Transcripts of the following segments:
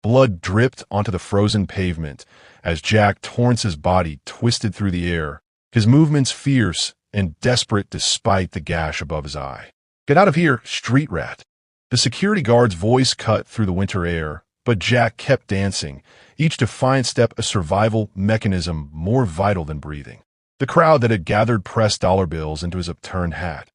Blood dripped onto the frozen pavement as Jack Torrance's body twisted through the air, his movements fierce and desperate despite the gash above his eye. "Get out of here, street rat!" The security guard's voice cut through the winter air, but Jack kept dancing, each defiant step a survival mechanism more vital than breathing. The crowd that had gathered pressed dollar bills into his upturned hat,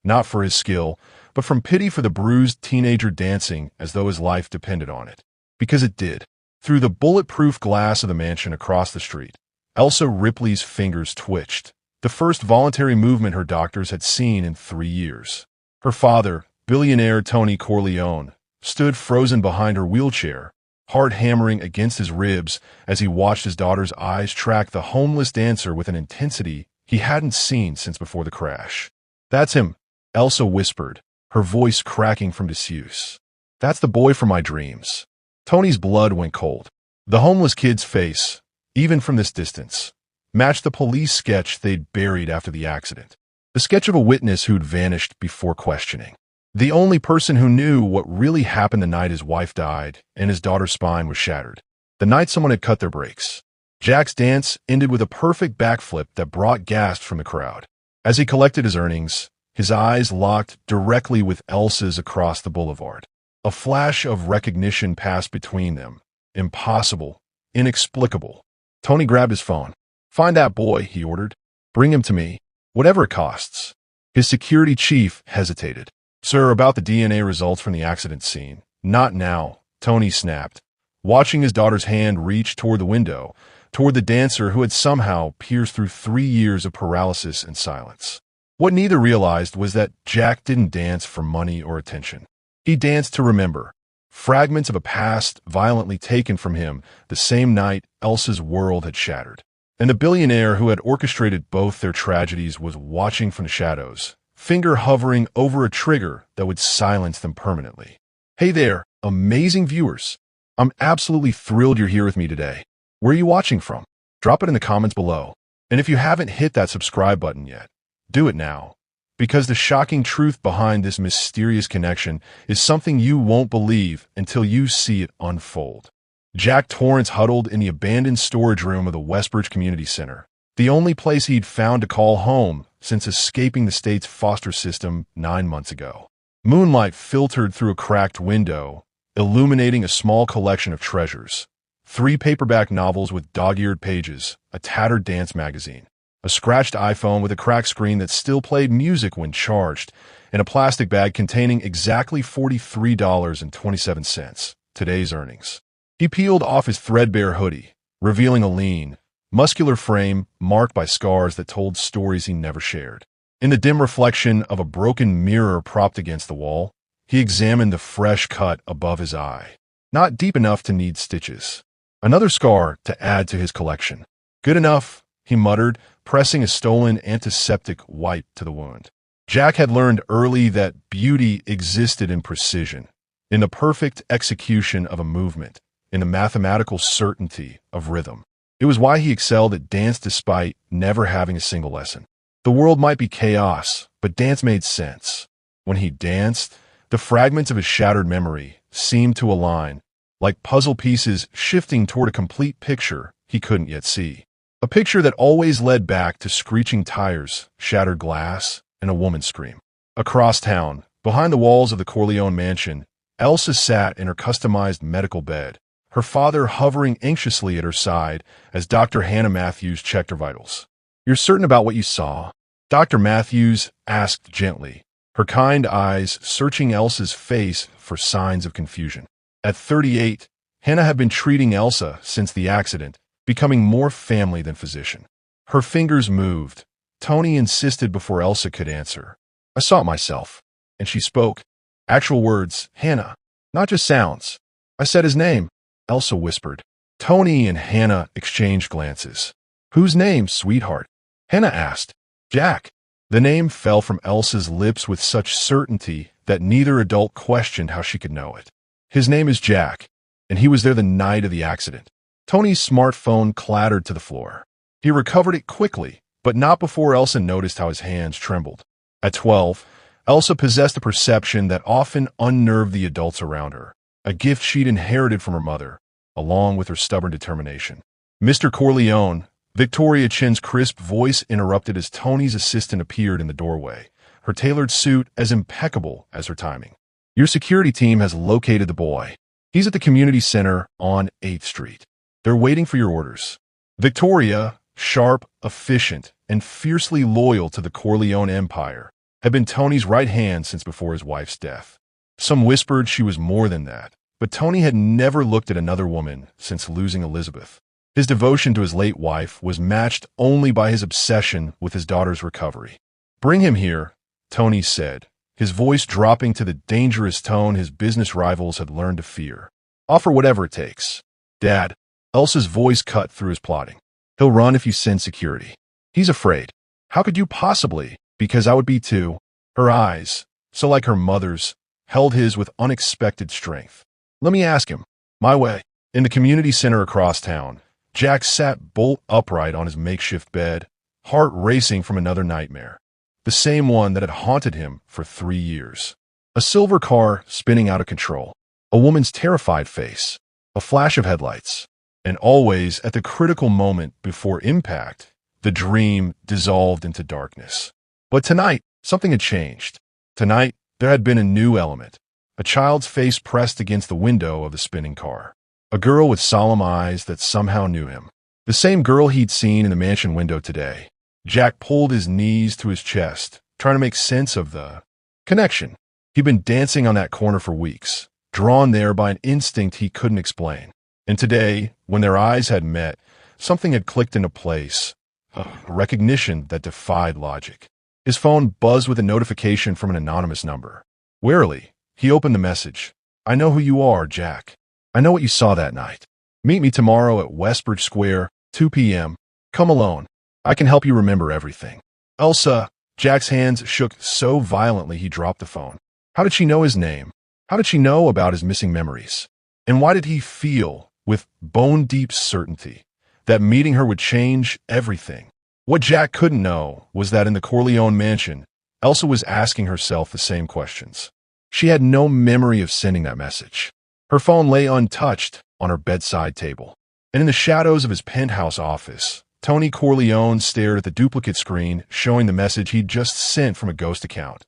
not for his skill, but from pity for the bruised teenager dancing as though his life depended on it. Because it did. Through the bulletproof glass of the mansion across the street, Elsa Ripley's fingers twitched, the first voluntary movement her doctors had seen in 3 years. Her father, billionaire Tony Corleone, stood frozen behind her wheelchair, heart hammering against his ribs as he watched his daughter's eyes track the homeless dancer with an intensity he hadn't seen since before the crash. "That's him," Elsa whispered, her voice cracking from disuse. "That's the boy from my dreams." Tony's blood went cold. The homeless kid's face, even from this distance, matched the police sketch they'd buried after the accident. The sketch of a witness who'd vanished before questioning. The only person who knew what really happened the night his wife died and his daughter's spine was shattered. The night someone had cut their brakes. Jack's dance ended with a perfect backflip that brought gasps from the crowd. As he collected his earnings, his eyes locked directly with Elsa's across the boulevard. A flash of recognition passed between them. Impossible. Inexplicable. Tony grabbed his phone. "Find that boy," he ordered. "Bring him to me. Whatever it costs." His security chief hesitated. "Sir, about the DNA results from the accident scene." "Not now," Tony snapped, watching his daughter's hand reach toward the window, toward the dancer who had somehow pierced through 3 years of paralysis and silence. What neither realized was that Jack didn't dance for money or attention. He danced to remember. Fragments of a past violently taken from him the same night Elsa's world had shattered. And the billionaire who had orchestrated both their tragedies was watching from the shadows, finger hovering over a trigger that would silence them permanently. "Hey there, amazing viewers. I'm absolutely thrilled you're here with me today. Where are you watching from? Drop it in the comments below. And if you haven't hit that subscribe button yet, do it now. Because the shocking truth behind this mysterious connection is something you won't believe until you see it unfold." Jack Torrance huddled in the abandoned storage room of the Westbridge Community Center, the only place he'd found to call home since escaping the state's foster system 9 months ago. Moonlight filtered through a cracked window, illuminating a small collection of treasures. 3 paperback novels with dog-eared pages, a tattered dance magazine, a scratched iPhone with a cracked screen that still played music when charged, and a plastic bag containing exactly $43.27, today's earnings. He peeled off his threadbare hoodie, revealing a lean, muscular frame marked by scars that told stories he never shared. In the dim reflection of a broken mirror propped against the wall, he examined the fresh cut above his eye. Not deep enough to need stitches. Another scar to add to his collection. "Good enough," he muttered, pressing a stolen antiseptic wipe to the wound. Jack had learned early that beauty existed in precision, in the perfect execution of a movement, in the mathematical certainty of rhythm. It was why he excelled at dance despite never having a single lesson. The world might be chaos, but dance made sense. When he danced, the fragments of his shattered memory seemed to align, like puzzle pieces shifting toward a complete picture he couldn't yet see. A picture that always led back to screeching tires, shattered glass, and a woman's scream. Across town, behind the walls of the Corleone mansion, Elsa sat in her customized medical bed, her father hovering anxiously at her side as Dr. Hannah Matthews checked her vitals. "You're certain about what you saw?" Dr. Matthews asked gently, her kind eyes searching Elsa's face for signs of confusion. At 38, Hannah had been treating Elsa since the accident, becoming more family than physician. Her fingers moved. Tony insisted before Elsa could answer. "I saw it myself." And she spoke. Actual words, "Hannah," not just sounds. "I said his name," Elsa whispered. Tony and Hannah exchanged glances. "Whose name, sweetheart?" Hannah asked. "Jack." The name fell from Elsa's lips with such certainty that neither adult questioned how she could know it. "His name is Jack, and he was there the night of the accident." Tony's smartphone clattered to the floor. He recovered it quickly, but not before Elsa noticed how his hands trembled. At 12, Elsa possessed a perception that often unnerved the adults around her, a gift she'd inherited from her mother, along with her stubborn determination. "Mr. Corleone," Victoria Chin's crisp voice interrupted as Tony's assistant appeared in the doorway, her tailored suit as impeccable as her timing. "Your security team has located the boy. He's at the community center on 8th Street. They're waiting for your orders." Victoria, sharp, efficient, and fiercely loyal to the Corleone empire, had been Tony's right hand since before his wife's death. Some whispered she was more than that, but Tony had never looked at another woman since losing Elizabeth. His devotion to his late wife was matched only by his obsession with his daughter's recovery. "Bring him here," Tony said, his voice dropping to the dangerous tone his business rivals had learned to fear. "Offer whatever it takes." "Dad," Elsa's voice cut through his plotting. "He'll run if you send security. He's afraid." "How could you possibly?" "Because I would be too." Her eyes, so like her mother's, held his with unexpected strength. "Let me ask him." "My way." In the community center across town, Jack sat bolt upright on his makeshift bed, heart racing from another nightmare. The same one that had haunted him for 3 years. A silver car spinning out of control. A woman's terrified face. A flash of headlights. And always at the critical moment before impact, the dream dissolved into darkness. But tonight, something had changed. Tonight, there had been a new element. A child's face pressed against the window of the spinning car. A girl with solemn eyes that somehow knew him. The same girl he'd seen in the mansion window today. Jack pulled his knees to his chest, trying to make sense of the connection. He'd been dancing on that corner for weeks, drawn there by an instinct he couldn't explain. And today, when their eyes had met, something had clicked into place. A recognition that defied logic. His phone buzzed with a notification from an anonymous number. Warily, he opened the message. "I know who you are, Jack. I know what you saw that night. Meet me tomorrow at Westbridge Square, 2 p.m. Come alone. I can help you remember everything." "Elsa," Jack's hands shook so violently he dropped the phone. How did she know his name? How did she know about his missing memories? And why did he feel, with bone-deep certainty, that meeting her would change everything? What Jack couldn't know was that in the Corleone mansion, Elsa was asking herself the same questions. She had no memory of sending that message. Her phone lay untouched on her bedside table. And in the shadows of his penthouse office, Tony Corleone stared at the duplicate screen showing the message he'd just sent from a ghost account,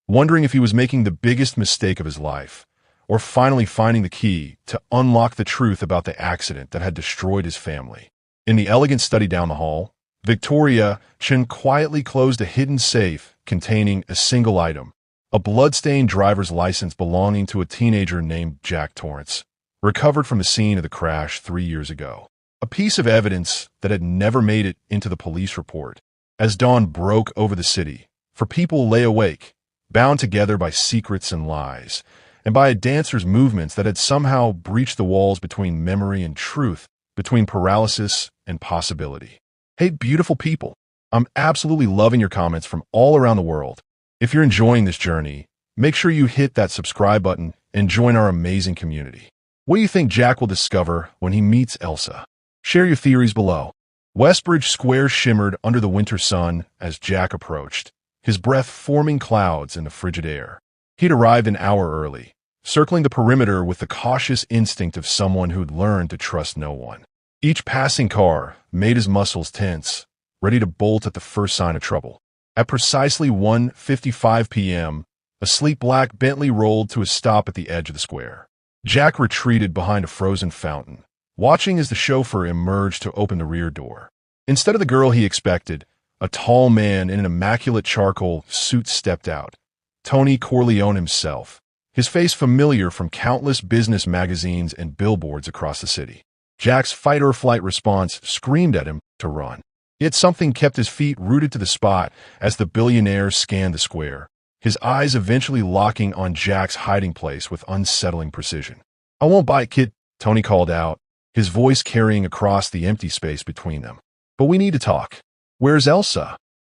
wondering if he was making the biggest mistake of his life, or finally finding the key to unlock the truth about the accident that had destroyed his family. In the elegant study down the hall, Victoria Chin quietly closed a hidden safe containing a single item, a blood-stained driver's license belonging to a teenager named Jack Torrance, recovered from the scene of the crash 3 years ago. A piece of evidence that had never made it into the police report. As dawn broke over the city, for people lay awake, bound together by secrets and lies, and by a dancer's movements that had somehow breached the walls between memory and truth, between paralysis and possibility. Hey, beautiful people, I'm absolutely loving your comments from all around the world. If you're enjoying this journey, make sure you hit that subscribe button and join our amazing community. What do you think Jack will discover when he meets Elsa? Share your theories below. Westbridge Square shimmered under the winter sun as Jack approached, his breath forming clouds in the frigid air. He'd arrived an hour early, circling the perimeter with the cautious instinct of someone who'd learned to trust no one. Each passing car made his muscles tense, ready to bolt at the first sign of trouble. At precisely 1:55 p.m., a sleek black Bentley rolled to a stop at the edge of the square. Jack retreated behind a frozen fountain, watching as the chauffeur emerged to open the rear door. Instead of the girl he expected, a tall man in an immaculate charcoal suit stepped out. Tony Corleone himself, his face familiar from countless business magazines and billboards across the city. Jack's fight-or-flight response screamed at him to run. Yet something kept his feet rooted to the spot as the billionaire scanned the square, his eyes eventually locking on Jack's hiding place with unsettling precision. "I won't bite, kid," Tony called out, his voice carrying across the empty space between them. "But we need to talk." "Where's Elsa?"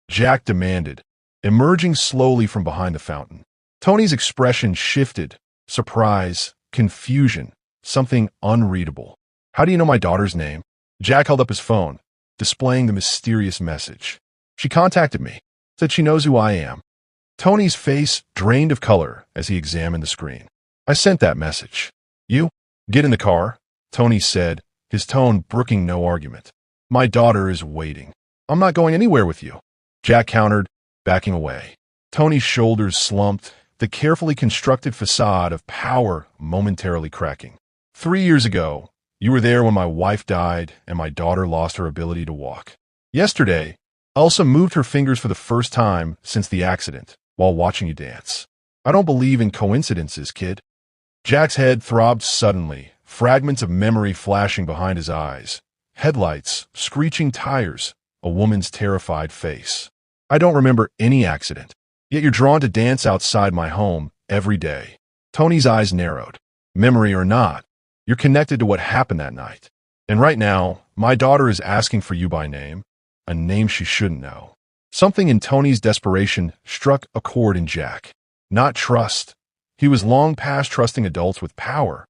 Jack demanded, emerging slowly from behind the fountain. Tony's expression shifted, surprise, confusion, something unreadable. "How do you know my daughter's name?" Jack held up his phone, displaying the mysterious message. "She contacted me, said she knows who I am." Tony's face drained of color as he examined the screen. "I sent that message." You? Get in the car, Tony said, his tone brooking no argument. My daughter is waiting. I'm not going anywhere with you, Jack countered, backing away. Tony's shoulders slumped, the carefully constructed facade of power momentarily cracking. 3 years ago, you were there when my wife died and my daughter lost her ability to walk. Yesterday, Elsa moved her fingers for the first time since the accident while watching you dance. I don't believe in coincidences, kid. Jack's head throbbed suddenly, fragments of memory flashing behind his eyes. Headlights, screeching tires, a woman's terrified face. I don't remember any accident, yet you're drawn to dance outside my home every day. Tony's eyes narrowed. Memory or not, you're connected to what happened that night. And right now, my daughter is asking for you by name, a name she shouldn't know. Something in Tony's desperation struck a chord in Jack. Not trust. He was long past trusting adults with power,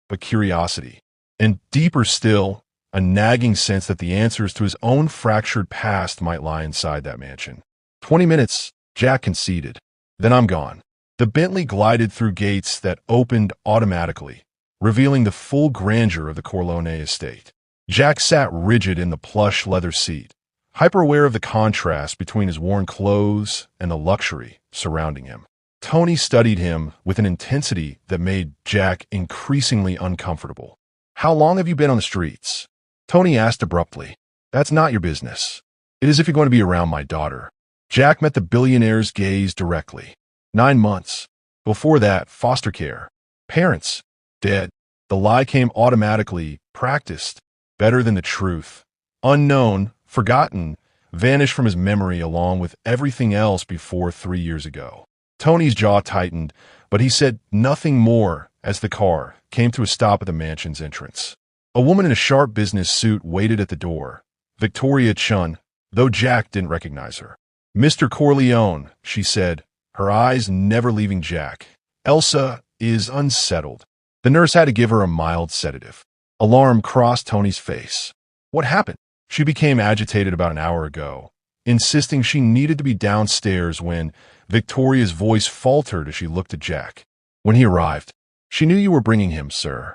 but curiosity. And deeper still, a nagging sense that the answers to his own fractured past might lie inside that mansion. 20 minutes, Jack conceded. Then I'm gone. The Bentley glided through gates that opened automatically, revealing the full grandeur of the Corleone estate. Jack sat rigid in the plush leather seat, hyper-aware of the contrast between his worn clothes and the luxury surrounding him. Tony studied him with an intensity that made Jack increasingly uncomfortable. How long have you been on the streets? Tony asked abruptly. That's not your business. It is if you're going to be around my daughter. Jack met the billionaire's gaze directly. 9 months. Before that, foster care. Parents. Dead. The lie came automatically, practiced, better than the truth. Unknown, forgotten, vanished from his memory along with everything else before 3 years ago. Tony's jaw tightened, but he said nothing more as the car came to a stop at the mansion's entrance. A woman in a sharp business suit waited at the door. Victoria Chun, though Jack didn't recognize her. Mr. Corleone, she said, her eyes never leaving Jack. Elsa is unsettled. The nurse had to give her a mild sedative. Alarm crossed Tony's face. What happened? She became agitated about an hour ago, insisting she needed to be downstairs when Victoria's voice faltered as she looked at Jack. When he arrived, she knew you were bringing him, sir.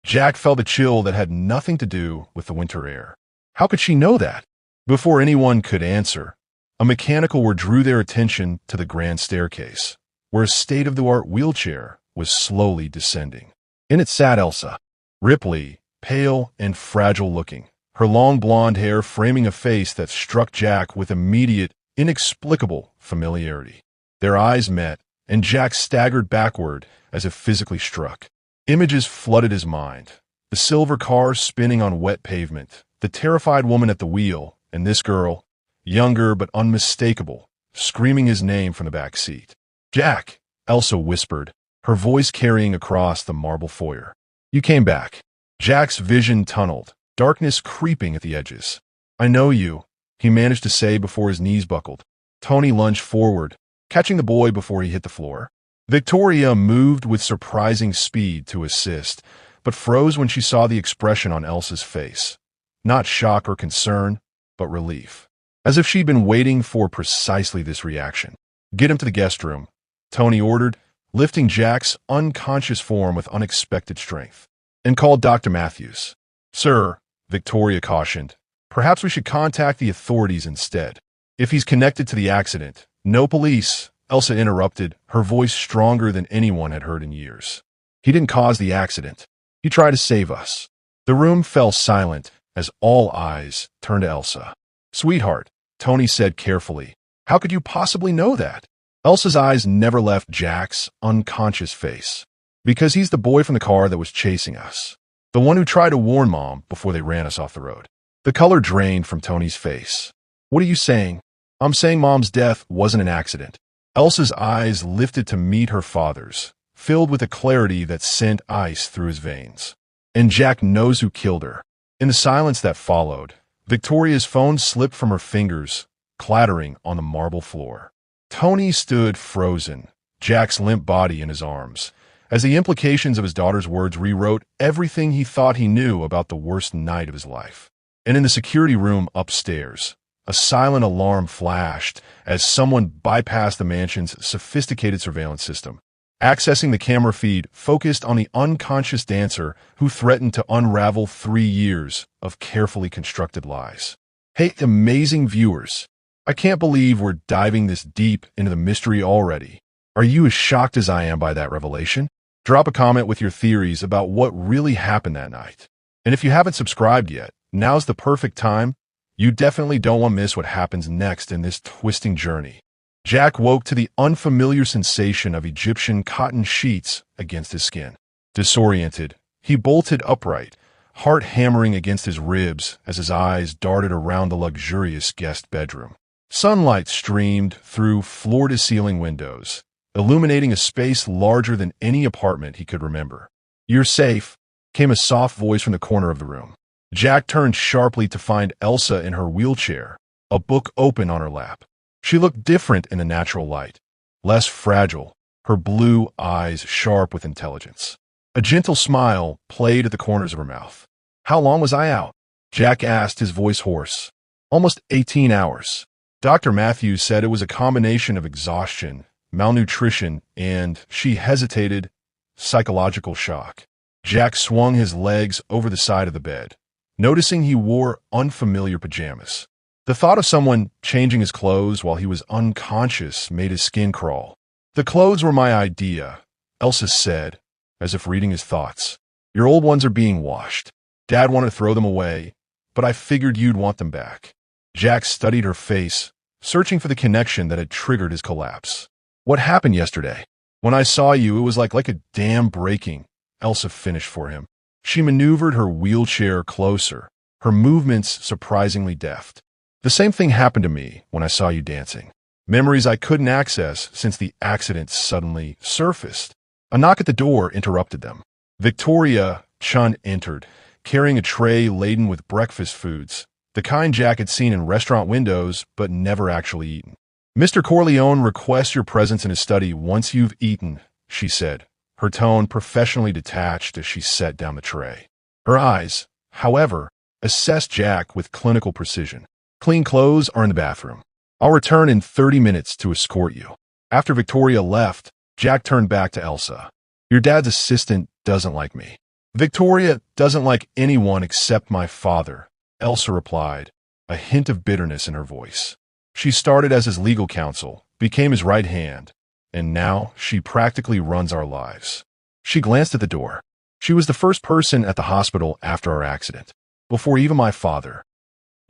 Jack felt a chill that had nothing to do with the winter air. How could she know that? Before anyone could answer, a mechanical word drew their attention to the grand staircase, where a state-of-the-art wheelchair was slowly descending. In it sat Elsa, Ripley, pale and fragile-looking, her long blonde hair framing a face that struck Jack with immediate, inexplicable familiarity. Their eyes met, and Jack staggered backward as if physically struck. Images flooded his mind. The silver car spinning on wet pavement, the terrified woman at the wheel, and this girl, younger but unmistakable, screaming his name from the back seat. Jack, Elsa whispered, her voice carrying across the marble foyer. You came back. Jack's vision tunneled, darkness creeping at the edges. I know you, he managed to say before his knees buckled. Tony lunged forward, catching the boy before he hit the floor. Victoria moved with surprising speed to assist, but froze when she saw the expression on Elsa's face. Not shock or concern, but relief. As if she'd been waiting for precisely this reaction. Get him to the guest room, Tony ordered, lifting Jack's unconscious form with unexpected strength. And called Dr. Matthews. Sir, Victoria cautioned, perhaps we should contact the authorities instead. If he's connected to the accident. No police, Elsa interrupted, her voice stronger than anyone had heard in years. He didn't cause the accident. He tried to save us. The room fell silent as all eyes turned to Elsa. Sweetheart, Tony said carefully, how could you possibly know that? Elsa's eyes never left Jack's unconscious face. Because he's the boy from the car that was chasing us. The one who tried to warn Mom before they ran us off the road. The color drained from Tony's face. What are you saying? I'm saying Mom's death wasn't an accident. Elsa's eyes lifted to meet her father's, filled with a clarity that sent ice through his veins. And Jack knows who killed her. In the silence that followed, Victoria's phone slipped from her fingers, clattering on the marble floor. Tony stood frozen, Jack's limp body in his arms, as the implications of his daughter's words rewrote everything he thought he knew about the worst night of his life. And in the security room upstairs, a silent alarm flashed as someone bypassed the mansion's sophisticated surveillance system. Accessing the camera feed focused on the unconscious dancer who threatened to unravel 3 years of carefully constructed lies. Hey, amazing viewers! I can't believe we're diving this deep into the mystery already. Are you as shocked as I am by that revelation? Drop a comment with your theories about what really happened that night. And if you haven't subscribed yet, now's the perfect time. You definitely don't want to miss what happens next in this twisting journey. Jack woke to the unfamiliar sensation of Egyptian cotton sheets against his skin. Disoriented, he bolted upright, heart hammering against his ribs as his eyes darted around the luxurious guest bedroom. Sunlight streamed through floor-to-ceiling windows, illuminating a space larger than any apartment he could remember. "You're safe," came a soft voice from the corner of the room. Jack turned sharply to find Elsa in her wheelchair, a book open on her lap. She looked different in the natural light, less fragile, her blue eyes sharp with intelligence. A gentle smile played at the corners of her mouth. "How long was I out?" Jack asked, his voice hoarse. "Almost 18 hours. Dr. Matthews said it was a combination of exhaustion, malnutrition, and," she hesitated, "psychological shock." Jack swung his legs over the side of the bed, noticing he wore unfamiliar pajamas. The thought of someone changing his clothes while he was unconscious made his skin crawl. "The clothes were my idea," Elsa said, as if reading his thoughts. "Your old ones are being washed. Dad wanted to throw them away, but I figured you'd want them back." Jack studied her face, searching for the connection that had triggered his collapse. "What happened yesterday? When I saw you, it was like a dam breaking," Elsa finished for him. She maneuvered her wheelchair closer, her movements surprisingly deft. "The same thing happened to me when I saw you dancing. Memories I couldn't access since the accident suddenly surfaced." A knock at the door interrupted them. Victoria Chun entered, carrying a tray laden with breakfast foods, the kind Jack had seen in restaurant windows but never actually eaten. "Mr. Corleone requests your presence in his study once you've eaten," she said, her tone professionally detached as she set down the tray. Her eyes, however, assessed Jack with clinical precision. "Clean clothes are in the bathroom. I'll return in 30 minutes to escort you." After Victoria left, Jack turned back to Elsa. "Your dad's assistant doesn't like me." "Victoria doesn't like anyone except my father," Elsa replied, a hint of bitterness in her voice. "She started as his legal counsel, became his right hand, and now she practically runs our lives." She glanced at the door. "She was the first person at the hospital after our accident, before even my father."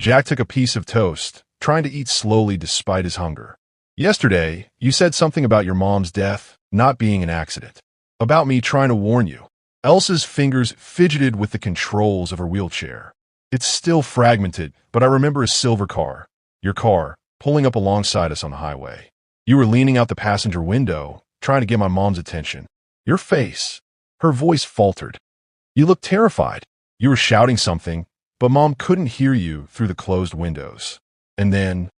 Jack took a piece of toast, trying to eat slowly despite his hunger. "Yesterday, you said something about your mom's death not being an accident. About me trying to warn you." Elsa's fingers fidgeted with the controls of her wheelchair. "It's still fragmented, but I remember a silver car, your car, pulling up alongside us on the highway. You were leaning out the passenger window, trying to get my mom's attention. Your face," her voice faltered. "You looked terrified. You were shouting something, but Mom couldn't hear you through the closed windows. And then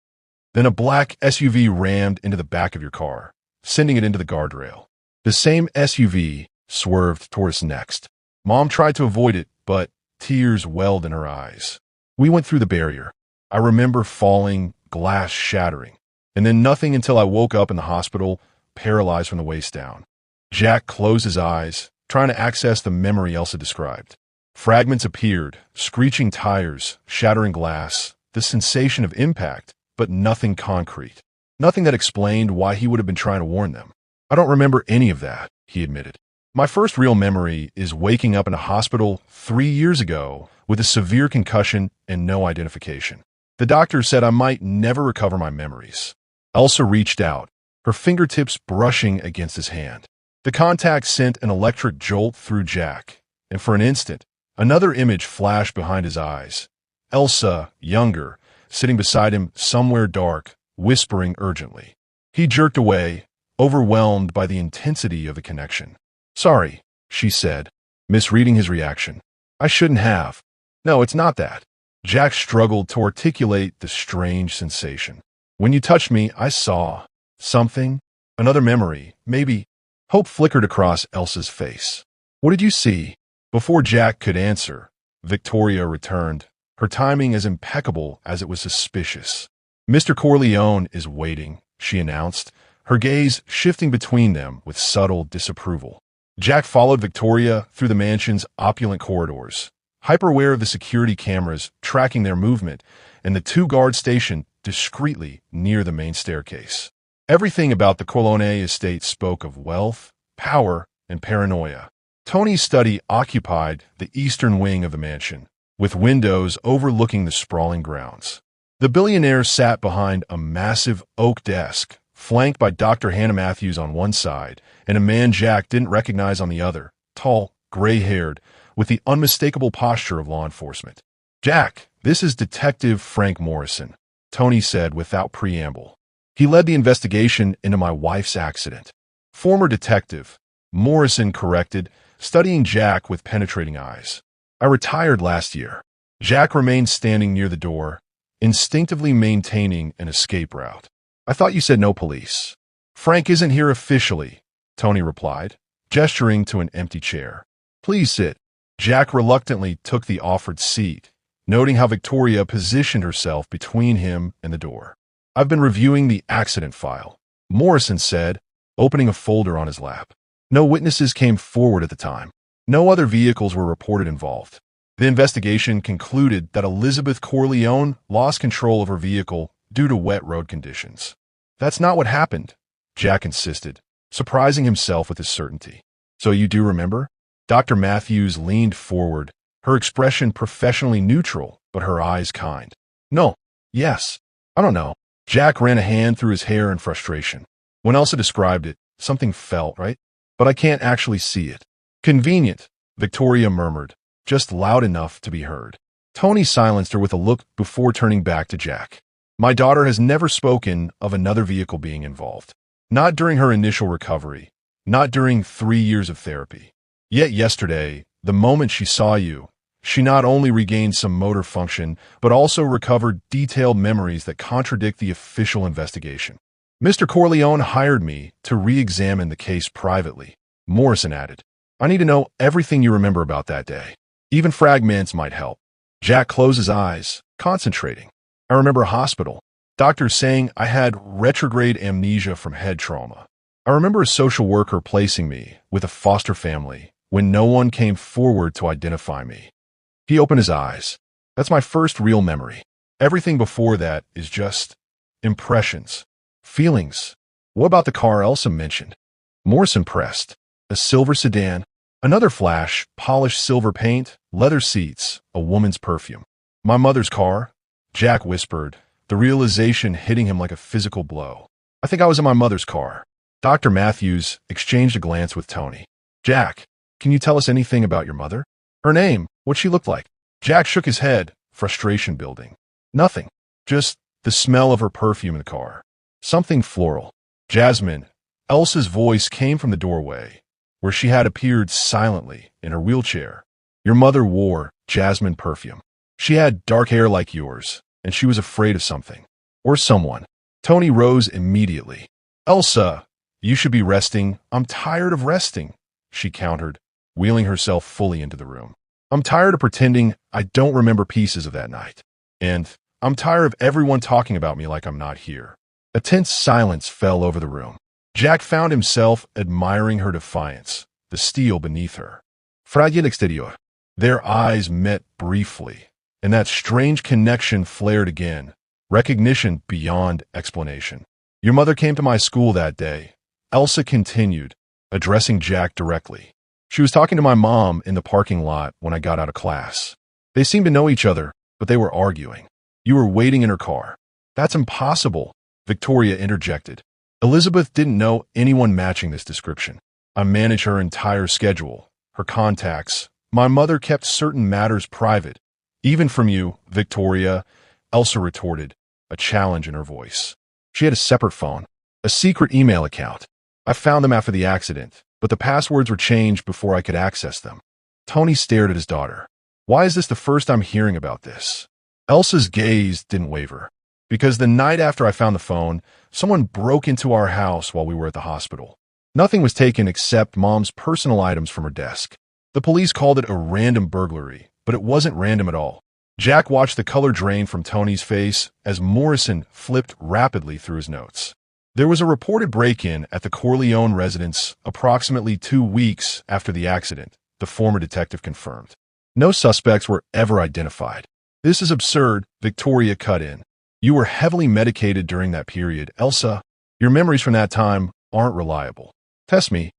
a black SUV rammed into the back of your car, sending it into the guardrail. The same SUV swerved toward us next. Mom tried to avoid it, but tears welled in her eyes. We went through the barrier. I remember falling, glass shattering, and then nothing until I woke up in the hospital, paralyzed from the waist down." Jack closed his eyes, trying to access the memory Elsa described. Fragments appeared, screeching tires, shattering glass, the sensation of impact, but nothing concrete. Nothing that explained why he would have been trying to warn them. "I don't remember any of that," he admitted. "My first real memory is waking up in a hospital 3 years ago with a severe concussion and no identification. The doctor said I might never recover my memories." Elsa reached out, her fingertips brushing against his hand. The contact sent an electric jolt through Jack, and for an instant, another image flashed behind his eyes. Elsa, younger, sitting beside him somewhere dark, whispering urgently. He jerked away, overwhelmed by the intensity of the connection. "Sorry," she said, misreading his reaction. "I shouldn't have." "No, it's not that." Jack struggled to articulate the strange sensation. "When you touched me, I saw something, another memory, maybe." Hope flickered across Elsa's face. "What did you see?" Before Jack could answer, Victoria returned, her timing as impeccable as it was suspicious. "Mr. Corleone is waiting," she announced, her gaze shifting between them with subtle disapproval. Jack followed Victoria through the mansion's opulent corridors, hyper-aware of the security cameras tracking their movement and the two guards stationed discreetly near the main staircase. Everything about the Corleone estate spoke of wealth, power, and paranoia. Tony's study occupied the eastern wing of the mansion, with windows overlooking the sprawling grounds. The billionaire sat behind a massive oak desk, flanked by Dr. Hannah Matthews on one side and a man Jack didn't recognize on the other, tall, gray-haired, with the unmistakable posture of law enforcement. "Jack, this is Detective Frank Morrison," Tony said without preamble. "He led the investigation into my wife's accident." "Former detective," Morrison corrected, studying Jack with penetrating eyes. "I retired last year." Jack remained standing near the door, instinctively maintaining an escape route. "I thought you said no police." "Frank isn't here officially," Tony replied, gesturing to an empty chair. "Please sit." Jack reluctantly took the offered seat, noting how Victoria positioned herself between him and the door. "I've been reviewing the accident file," Morrison said, opening a folder on his lap. "No witnesses came forward at the time. No other vehicles were reported involved. The investigation concluded that Elizabeth Corleone lost control of her vehicle due to wet road conditions." "That's not what happened," Jack insisted, surprising himself with his certainty. "So you do remember?" Dr. Matthews leaned forward, her expression professionally neutral, but her eyes kind. "No. Yes. I don't know." Jack ran a hand through his hair in frustration. "When Elsa described it, something felt right, but I can't actually see it." "Convenient," Victoria murmured, just loud enough to be heard. Tony silenced her with a look before turning back to Jack. "My daughter has never spoken of another vehicle being involved. Not during her initial recovery. Not during 3 years of therapy. Yet yesterday, the moment she saw you, she not only regained some motor function, but also recovered detailed memories that contradict the official investigation." "Mr. Corleone hired me to re-examine the case privately," Morrison added. "I need to know everything you remember about that day. Even fragments might help." Jack closed his eyes, concentrating. "I remember a hospital. Doctors saying I had retrograde amnesia from head trauma. I remember a social worker placing me with a foster family when no one came forward to identify me." He opened his eyes. "That's my first real memory. Everything before that is just impressions, feelings." "What about the car Elsa mentioned?" Morrison pressed. "A silver sedan. Another flash, polished silver paint, leather seats, a woman's perfume." "My mother's car," Jack whispered, the realization hitting him like a physical blow. "I think I was in my mother's car." Dr. Matthews exchanged a glance with Tony. "Jack, can you tell us anything about your mother? Her name, what she looked like?" Jack shook his head, frustration building. "Nothing. Just the smell of her perfume in the car. Something floral." "Jasmine." Elsa's voice came from the doorway, where she had appeared silently in her wheelchair. "Your mother wore jasmine perfume. She had dark hair like yours, and she was afraid of something. Or someone." Tony rose immediately. "Elsa, you should be resting." "I'm tired of resting," she countered, wheeling herself fully into the room. "I'm tired of pretending I don't remember pieces of that night. And I'm tired of everyone talking about me like I'm not here." A tense silence fell over the room. Jack found himself admiring her defiance, the steel beneath her. "Fragile exterior." Their eyes met briefly, and that strange connection flared again, recognition beyond explanation. "Your mother came to my school that day," Elsa continued, addressing Jack directly. "She was talking to my mom in the parking lot when I got out of class. They seemed to know each other, but they were arguing. You were waiting in her car." "That's impossible," Victoria interjected. "Elizabeth didn't know anyone matching this description. I managed her entire schedule, her contacts. My mother kept certain matters private. Even from you, Victoria," Elsa retorted, a challenge in her voice. "She had a separate phone, a secret email account. I found them after the accident, but the passwords were changed before I could access them." Tony stared at his daughter. "Why is this the first I'm hearing about this?" Elsa's gaze didn't waver. "Because the night after I found the phone, someone broke into our house while we were at the hospital. Nothing was taken except Mom's personal items from her desk. The police called it a random burglary, but it wasn't random at all." Jack watched the color drain from Tony's face as Morrison flipped rapidly through his notes. There was a reported break-in at the Corleone residence approximately 2 weeks after the accident, the former detective confirmed. No suspects were ever identified. This is absurd, Victoria cut in. You were heavily medicated during that period, Elsa. Your memories from that time aren't reliable. Test me,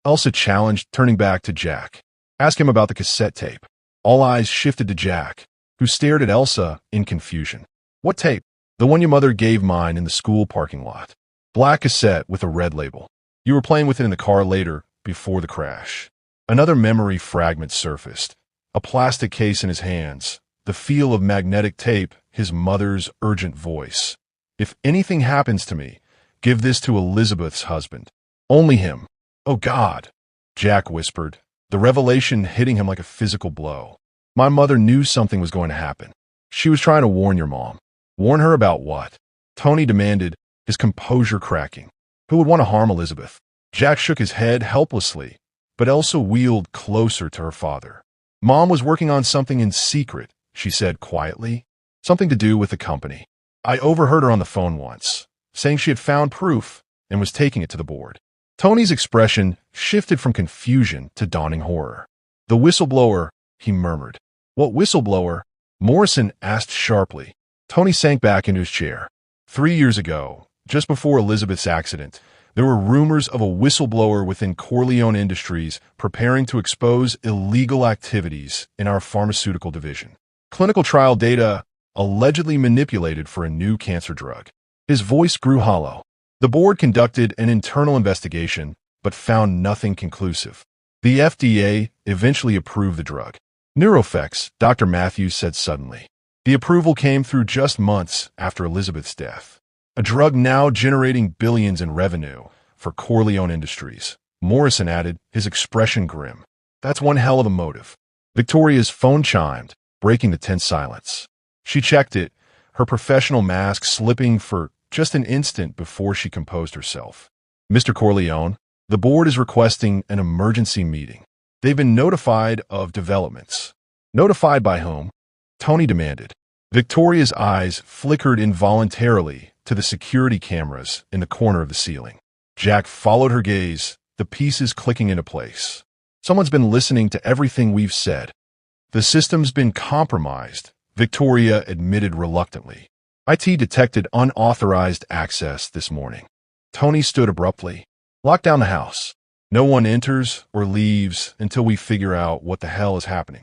Elsa challenged, turning back to Jack. Ask him about the cassette tape. All eyes shifted to Jack, who stared at Elsa in confusion. What tape? The one your mother gave mine in the school parking lot. Black cassette with a red label. You were playing with it in the car later, before the crash. Another memory fragment surfaced. A plastic case in his hands, the feel of magnetic tape, his mother's urgent voice. If anything happens to me, give this to Elizabeth's husband. Only him. Oh God, Jack whispered, the revelation hitting him like a physical blow. My mother knew something was going to happen. She was trying to warn your mom. Warn her about what? Tony demanded, his composure cracking. Who would want to harm Elizabeth? Jack shook his head helplessly, but Elsa wheeled closer to her father. Mom was working on something in secret, she said quietly. Something to do with the company. I overheard her on the phone once, saying she had found proof and was taking it to the board. Tony's expression shifted from confusion to dawning horror. The whistleblower, he murmured. What whistleblower? Morrison asked sharply. Tony sank back into his chair. 3 years ago, just before Elizabeth's accident, there were rumors of a whistleblower within Corleone Industries preparing to expose illegal activities in our pharmaceutical division. Clinical trial data allegedly manipulated for a new cancer drug. His voice grew hollow. The board conducted an internal investigation, but found nothing conclusive. The FDA eventually approved the drug. Neurofex, Dr. Matthews said suddenly. The approval came through just months after Elizabeth's death. A drug now generating billions in revenue for Corleone Industries. Morrison added, his expression grim. That's one hell of a motive. Victoria's phone chimed, breaking the tense silence. She checked it, her professional mask slipping for just an instant before she composed herself. Mr. Corleone, the board is requesting an emergency meeting. They've been notified of developments. Notified by whom? Tony demanded. Victoria's eyes flickered involuntarily to the security cameras in the corner of the ceiling. Jack followed her gaze, the pieces clicking into place. Someone's been listening to everything we've said. The system's been compromised, Victoria admitted reluctantly. IT detected unauthorized access this morning. Tony stood abruptly. Lock down the house. No one enters or leaves until we figure out what the hell is happening.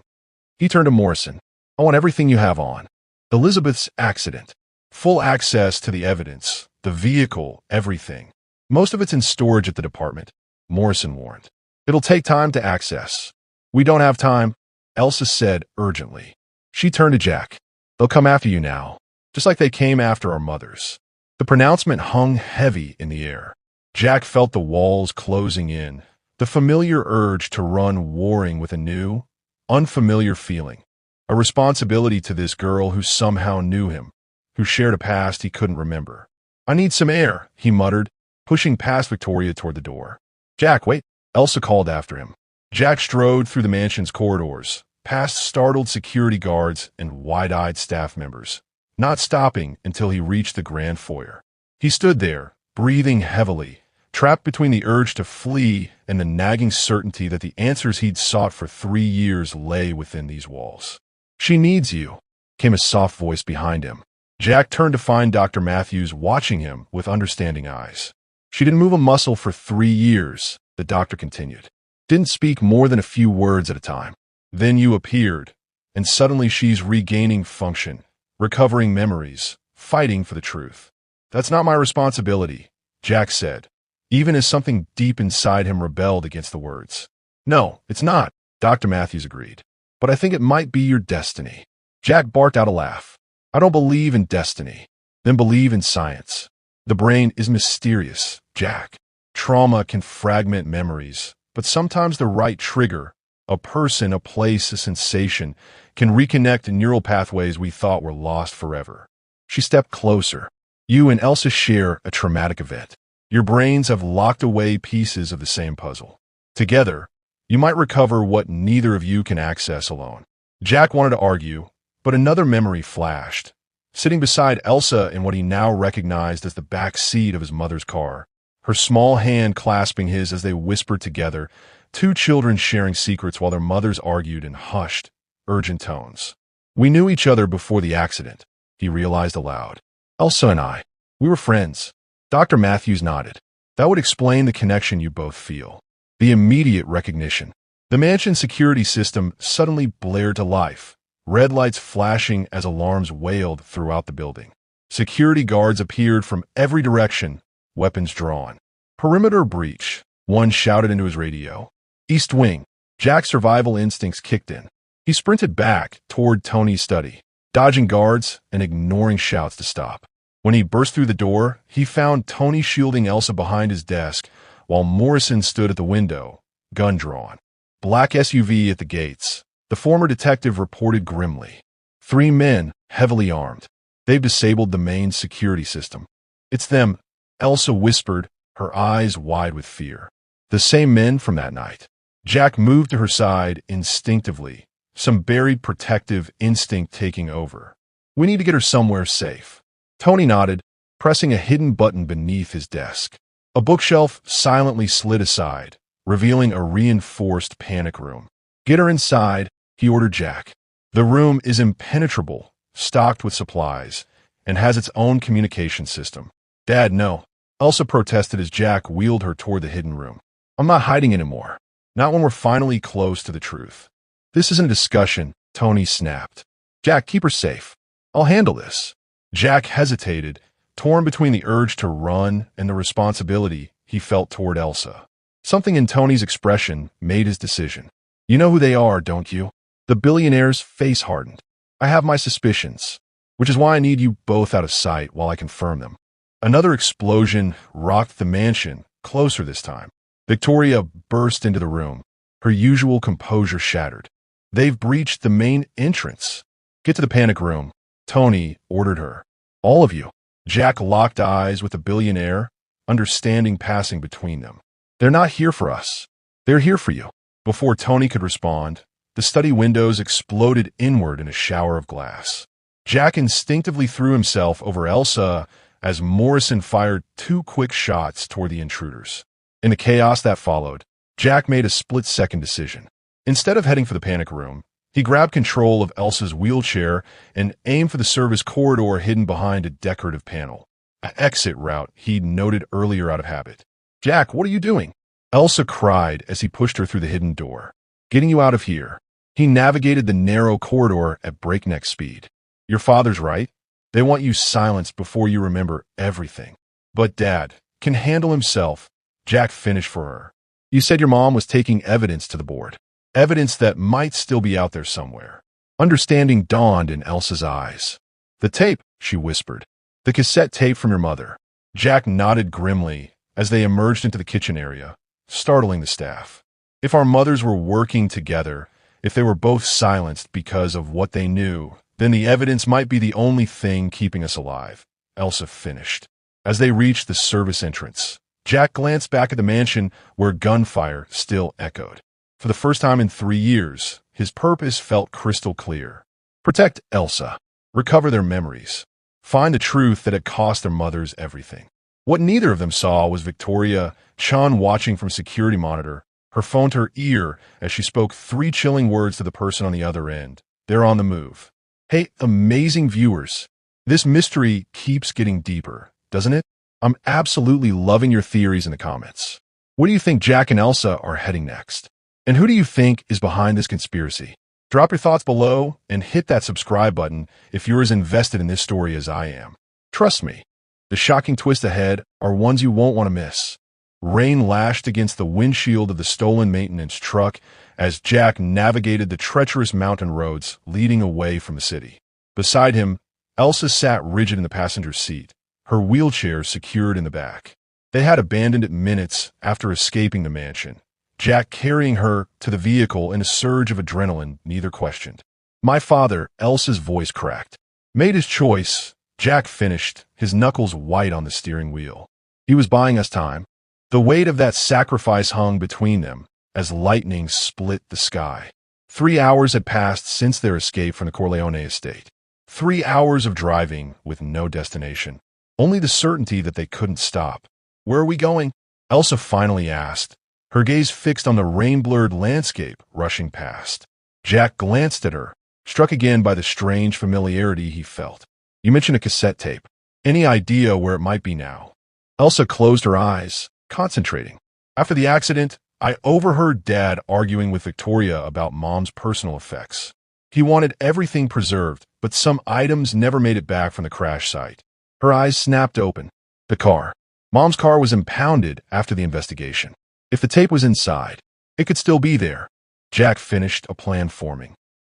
He turned to Morrison. I want everything you have on. Elizabeth's accident. Full access to the evidence, the vehicle, everything. Most of it's in storage at the department, Morrison warned. It'll take time to access. We don't have time, Elsa said urgently. She turned to Jack. They'll come after you now, just like they came after our mothers. The pronouncement hung heavy in the air. Jack felt the walls closing in, the familiar urge to run warring with a new, unfamiliar feeling. A responsibility to this girl who somehow knew him, who shared a past he couldn't remember. I need some air, he muttered, pushing past Victoria toward the door. Jack, wait, Elsa called after him. Jack strode through the mansion's corridors, past startled security guards and wide-eyed staff members, not stopping until he reached the grand foyer. He stood there, breathing heavily, trapped between the urge to flee and the nagging certainty that the answers he'd sought for 3 years lay within these walls. She needs you, came a soft voice behind him. Jack turned to find Dr. Matthews watching him with understanding eyes. She didn't move a muscle for 3 years, the doctor continued. Didn't speak more than a few words at a time. Then you appeared, and suddenly she's regaining function, recovering memories, fighting for the truth. That's not my responsibility, Jack said, even as something deep inside him rebelled against the words. No, it's not, Dr. Matthews agreed. But I think it might be your destiny. Jack barked out a laugh. I don't believe in destiny. Then believe in science. The brain is mysterious, Jack. Trauma can fragment memories, but sometimes the right trigger, a person, a place, a sensation, can reconnect neural pathways we thought were lost forever. She stepped closer. You and Elsa share a traumatic event. Your brains have locked away pieces of the same puzzle. Together, you might recover what neither of you can access alone. Jack wanted to argue, but another memory flashed. sitting beside Elsa in what he now recognized as the back seat of his mother's car, her small hand clasping his as they whispered together, two children sharing secrets while their mothers argued in hushed, urgent tones. "We knew each other before the accident," he realized aloud. "Elsa and I. We were friends." Dr. Matthews nodded. "That would explain the connection you both feel." The immediate recognition. The mansion security system suddenly blared to life, red lights flashing as alarms wailed throughout the building. Security guards appeared from every direction, weapons drawn. "Perimeter breach," one shouted into his radio. "East wing." Jack's survival instincts kicked in. He sprinted back toward Tony's study, dodging guards and ignoring shouts to stop. When he burst through the door, he found Tony shielding Elsa behind his desk, while Morrison stood at the window, gun drawn. Black SUV at the gates. The former detective reported grimly. 3 men, heavily armed. "They've disabled the main security system." "It's them," Elsa whispered, her eyes wide with fear. "The same men from that night." Jack moved to her side instinctively, some buried protective instinct taking over. "We need to get her somewhere safe." Tony nodded, pressing a hidden button beneath his desk. A bookshelf silently slid aside, revealing a reinforced panic room. "Get her inside," he ordered Jack. "The room is impenetrable, stocked with supplies, and has its own communication system." "Dad, no," Elsa protested as Jack wheeled her toward the hidden room. "I'm not hiding anymore. Not when we're finally close to the truth." "This isn't a discussion," Tony snapped. "Jack, keep her safe. I'll handle this." Jack hesitated, torn between the urge to run and the responsibility he felt toward Elsa. Something in Tony's expression made his decision. "You know who they are, don't you?" The billionaire's face hardened. "I have my suspicions, which is why I need you both out of sight while I confirm them." Another explosion rocked the mansion, closer this time. Victoria burst into the room, her usual composure shattered. "They've breached the main entrance." "Get to the panic room," Tony ordered her. "All of you." Jack locked eyes with the billionaire, understanding passing between them. "They're not here for us. They're here for you." Before Tony could respond, the study windows exploded inward in a shower of glass. Jack instinctively threw himself over Elsa as Morrison fired 2 quick shots toward the intruders. In the chaos that followed, Jack made a split-second decision. Instead of heading for the panic room, he grabbed control of Elsa's wheelchair and aimed for the service corridor hidden behind a decorative panel. An exit route he'd noted earlier out of habit. "Jack, what are you doing?" Elsa cried as he pushed her through the hidden door. "Getting you out of here." He navigated the narrow corridor at breakneck speed. "Your father's right. They want you silenced before you remember everything." "But Dad can handle himself," Jack finished for her. "You said your mom was taking evidence to the board. Evidence that might still be out there somewhere." Understanding dawned in Elsa's eyes. "The tape," she whispered. "The cassette tape from your mother." Jack nodded grimly as they emerged into the kitchen area, startling the staff. If our mothers were working together, if they were both silenced because of what they knew, then the evidence might be the only thing keeping us alive, Elsa finished. As they reached the service entrance, Jack glanced back at the mansion where gunfire still echoed. For the first time in 3 years, his purpose felt crystal clear. Protect Elsa. Recover their memories. Find the truth that had cost their mothers everything. What neither of them saw was Victoria, Sean watching from security monitor, her phone to her ear as she spoke 3 chilling words to the person on the other end. "They're on the move." Hey, amazing viewers. This mystery keeps getting deeper, doesn't it? I'm absolutely loving your theories in the comments. Where do you think Jack and Elsa are heading next? And who do you think is behind this conspiracy? Drop your thoughts below and hit that subscribe button if you're as invested in this story as I am. Trust me, the shocking twists ahead are ones you won't want to miss. Rain lashed against the windshield of the stolen maintenance truck as Jack navigated the treacherous mountain roads leading away from the city. Beside him, Elsa sat rigid in the passenger seat, her wheelchair secured in the back. They had abandoned it minutes after escaping the mansion, Jack carrying her to the vehicle in a surge of adrenaline neither questioned. "My father," Elsa's voice cracked. "Made his choice," Jack finished, his knuckles white on the steering wheel. "He was buying us time." The weight of that sacrifice hung between them as lightning split the sky. 3 hours had passed since their escape from the Corleone estate. 3 hours of driving with no destination. Only the certainty that they couldn't stop. "Where are we going?" Elsa finally asked, her gaze fixed on the rain-blurred landscape rushing past. Jack glanced at her, struck again by the strange familiarity he felt. "You mentioned a cassette tape. Any idea where it might be now?" Elsa closed her eyes, concentrating. "After the accident, I overheard Dad arguing with Victoria about Mom's personal effects. He wanted everything preserved, but some items never made it back from the crash site." Her eyes snapped open. "The car. Mom's car was impounded after the investigation. If the tape was inside, it could still be there." Jack finished a plan forming.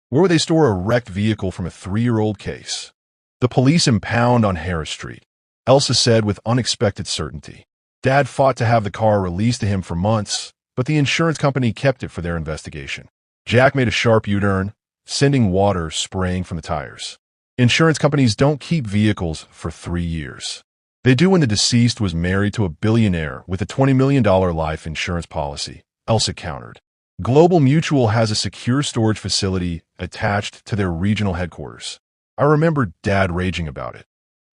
"Where would they store a wrecked vehicle from a 3-year-old case?" "The police impound on Harris Street," Elsa said with unexpected certainty. "Dad fought to have the car released to him for months, but the insurance company kept it for their investigation." Jack made a sharp U-turn, sending water spraying from the tires. "Insurance companies don't keep vehicles for 3 years. They do when the deceased was married to a billionaire with a $20 million life insurance policy," Elsa countered. "Global Mutual has a secure storage facility attached to their regional headquarters." I remember Dad raging about it,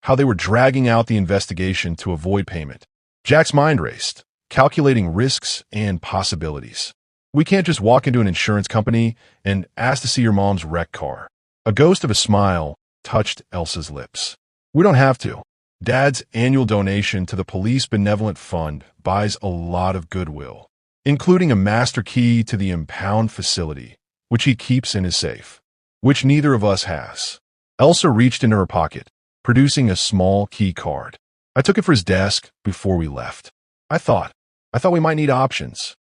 how they were dragging out the investigation to avoid payment. Jack's mind raced, calculating risks and possibilities. "We can't just walk into an insurance company and ask to see your mom's wrecked car." A ghost of a smile touched Elsa's lips. "We don't have to. Dad's annual donation to the Police Benevolent Fund buys a lot of goodwill, including a master key to the impound facility, which he keeps in his safe, which neither of us has." Elsa reached into her pocket, producing a small key card. "I took it for his desk before we left. I thought we might need options."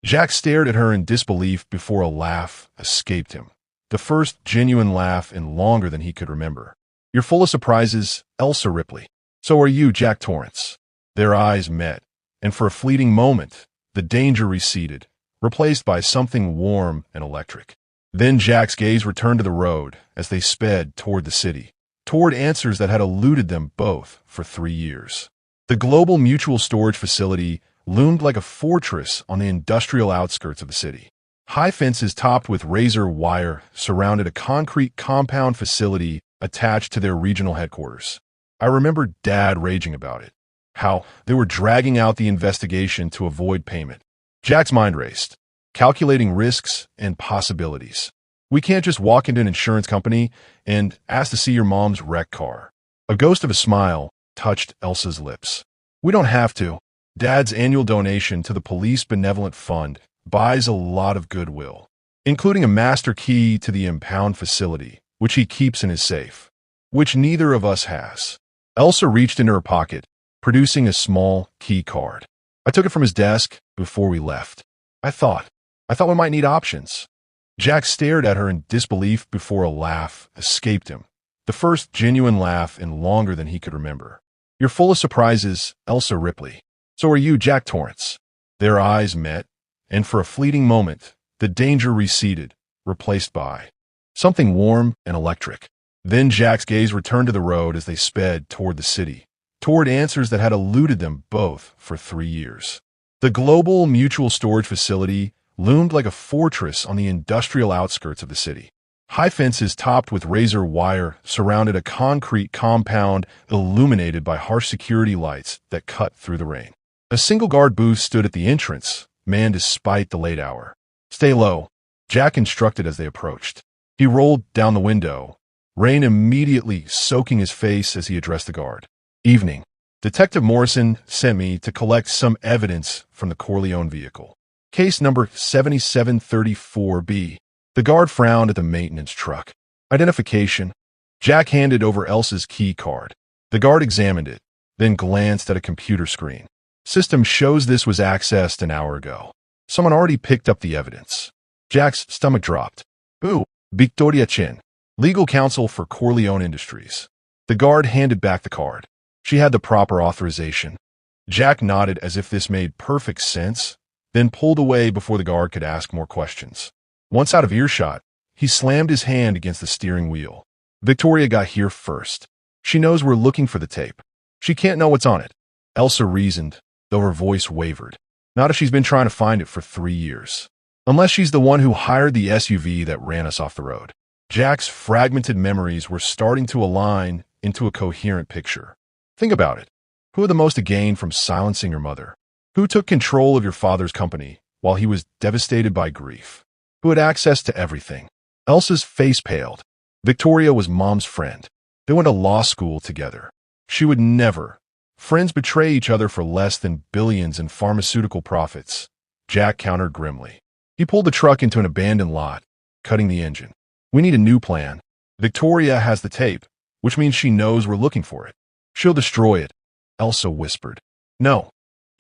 Jack stared at her in disbelief before a laugh escaped him. The first genuine laugh in longer than he could remember. "You're full of surprises, Elsa Ripley. So are you, Jack Torrance." Their eyes met, and for a fleeting moment, the danger receded, replaced by something warm and electric. Then Jack's gaze returned to the road as they sped toward the city, toward answers that had eluded them both for 3 years. The Global Mutual Storage Facility loomed like a fortress on the industrial outskirts of the city. High fences topped with razor wire surrounded a concrete compound facility attached to their regional headquarters. I remember Dad raging about it, how they were dragging out the investigation to avoid payment. Jack's mind raced, calculating risks and possibilities. "We can't just walk into an insurance company and ask to see your mom's wrecked car." A ghost of a smile touched Elsa's lips. "We don't have to. Dad's annual donation to the Police Benevolent Fund buys a lot of goodwill, including a master key to the impound facility, which he keeps in his safe, which neither of us has." Elsa reached into her pocket, producing a small key card. "I took it from his desk before we left. I thought we might need options." Jack stared at her in disbelief before a laugh escaped him. The first genuine laugh in longer than he could remember. "You're full of surprises, Elsa Ripley. So are you, Jack Torrance." Their eyes met, and for a fleeting moment, the danger receded, replaced by something warm and electric. Then Jack's gaze returned to the road as they sped toward the city, toward answers that had eluded them both for 3 years. The Global Mutual Storage Facility loomed like a fortress on the industrial outskirts of the city. High fences topped with razor wire surrounded a concrete compound illuminated by harsh security lights that cut through the rain. A single guard booth stood at the entrance, manned despite the late hour. "Stay low," Jack instructed as they approached. He rolled down the window, rain immediately soaking his face as he addressed the guard. "Evening. Detective Morrison sent me to collect some evidence from the Corleone vehicle. Case number 7734B. The guard frowned at the maintenance truck. "Identification." Jack handed over Elsa's key card. The guard examined it, then glanced at a computer screen. "System shows this was accessed an hour ago. Someone already picked up the evidence." Jack's stomach dropped. "Ooh, Victoria Chin, legal counsel for Corleone Industries." The guard handed back the card. She had the proper authorization. Jack nodded as if this made perfect sense, then pulled away before the guard could ask more questions. Once out of earshot, he slammed his hand against the steering wheel. "Victoria got here first. She knows we're looking for the tape. She can't know what's on it," Elsa reasoned, though her voice wavered. "Not if she's been trying to find it for 3 years. Unless she's the one who hired the SUV that ran us off the road." Jack's fragmented memories were starting to align into a coherent picture. Think about it. Who had the most to gain from silencing your mother? Who took control of your father's company while he was devastated by grief? Who had access to everything? Elsa's face paled. Victoria was Mom's friend. They went to law school together. She would never. Friends betray each other for less than billions in pharmaceutical profits. Jack countered grimly. He pulled the truck into an abandoned lot, cutting the engine. We need a new plan. Victoria has the tape, which means she knows we're looking for it. She'll destroy it, Elsa whispered. No.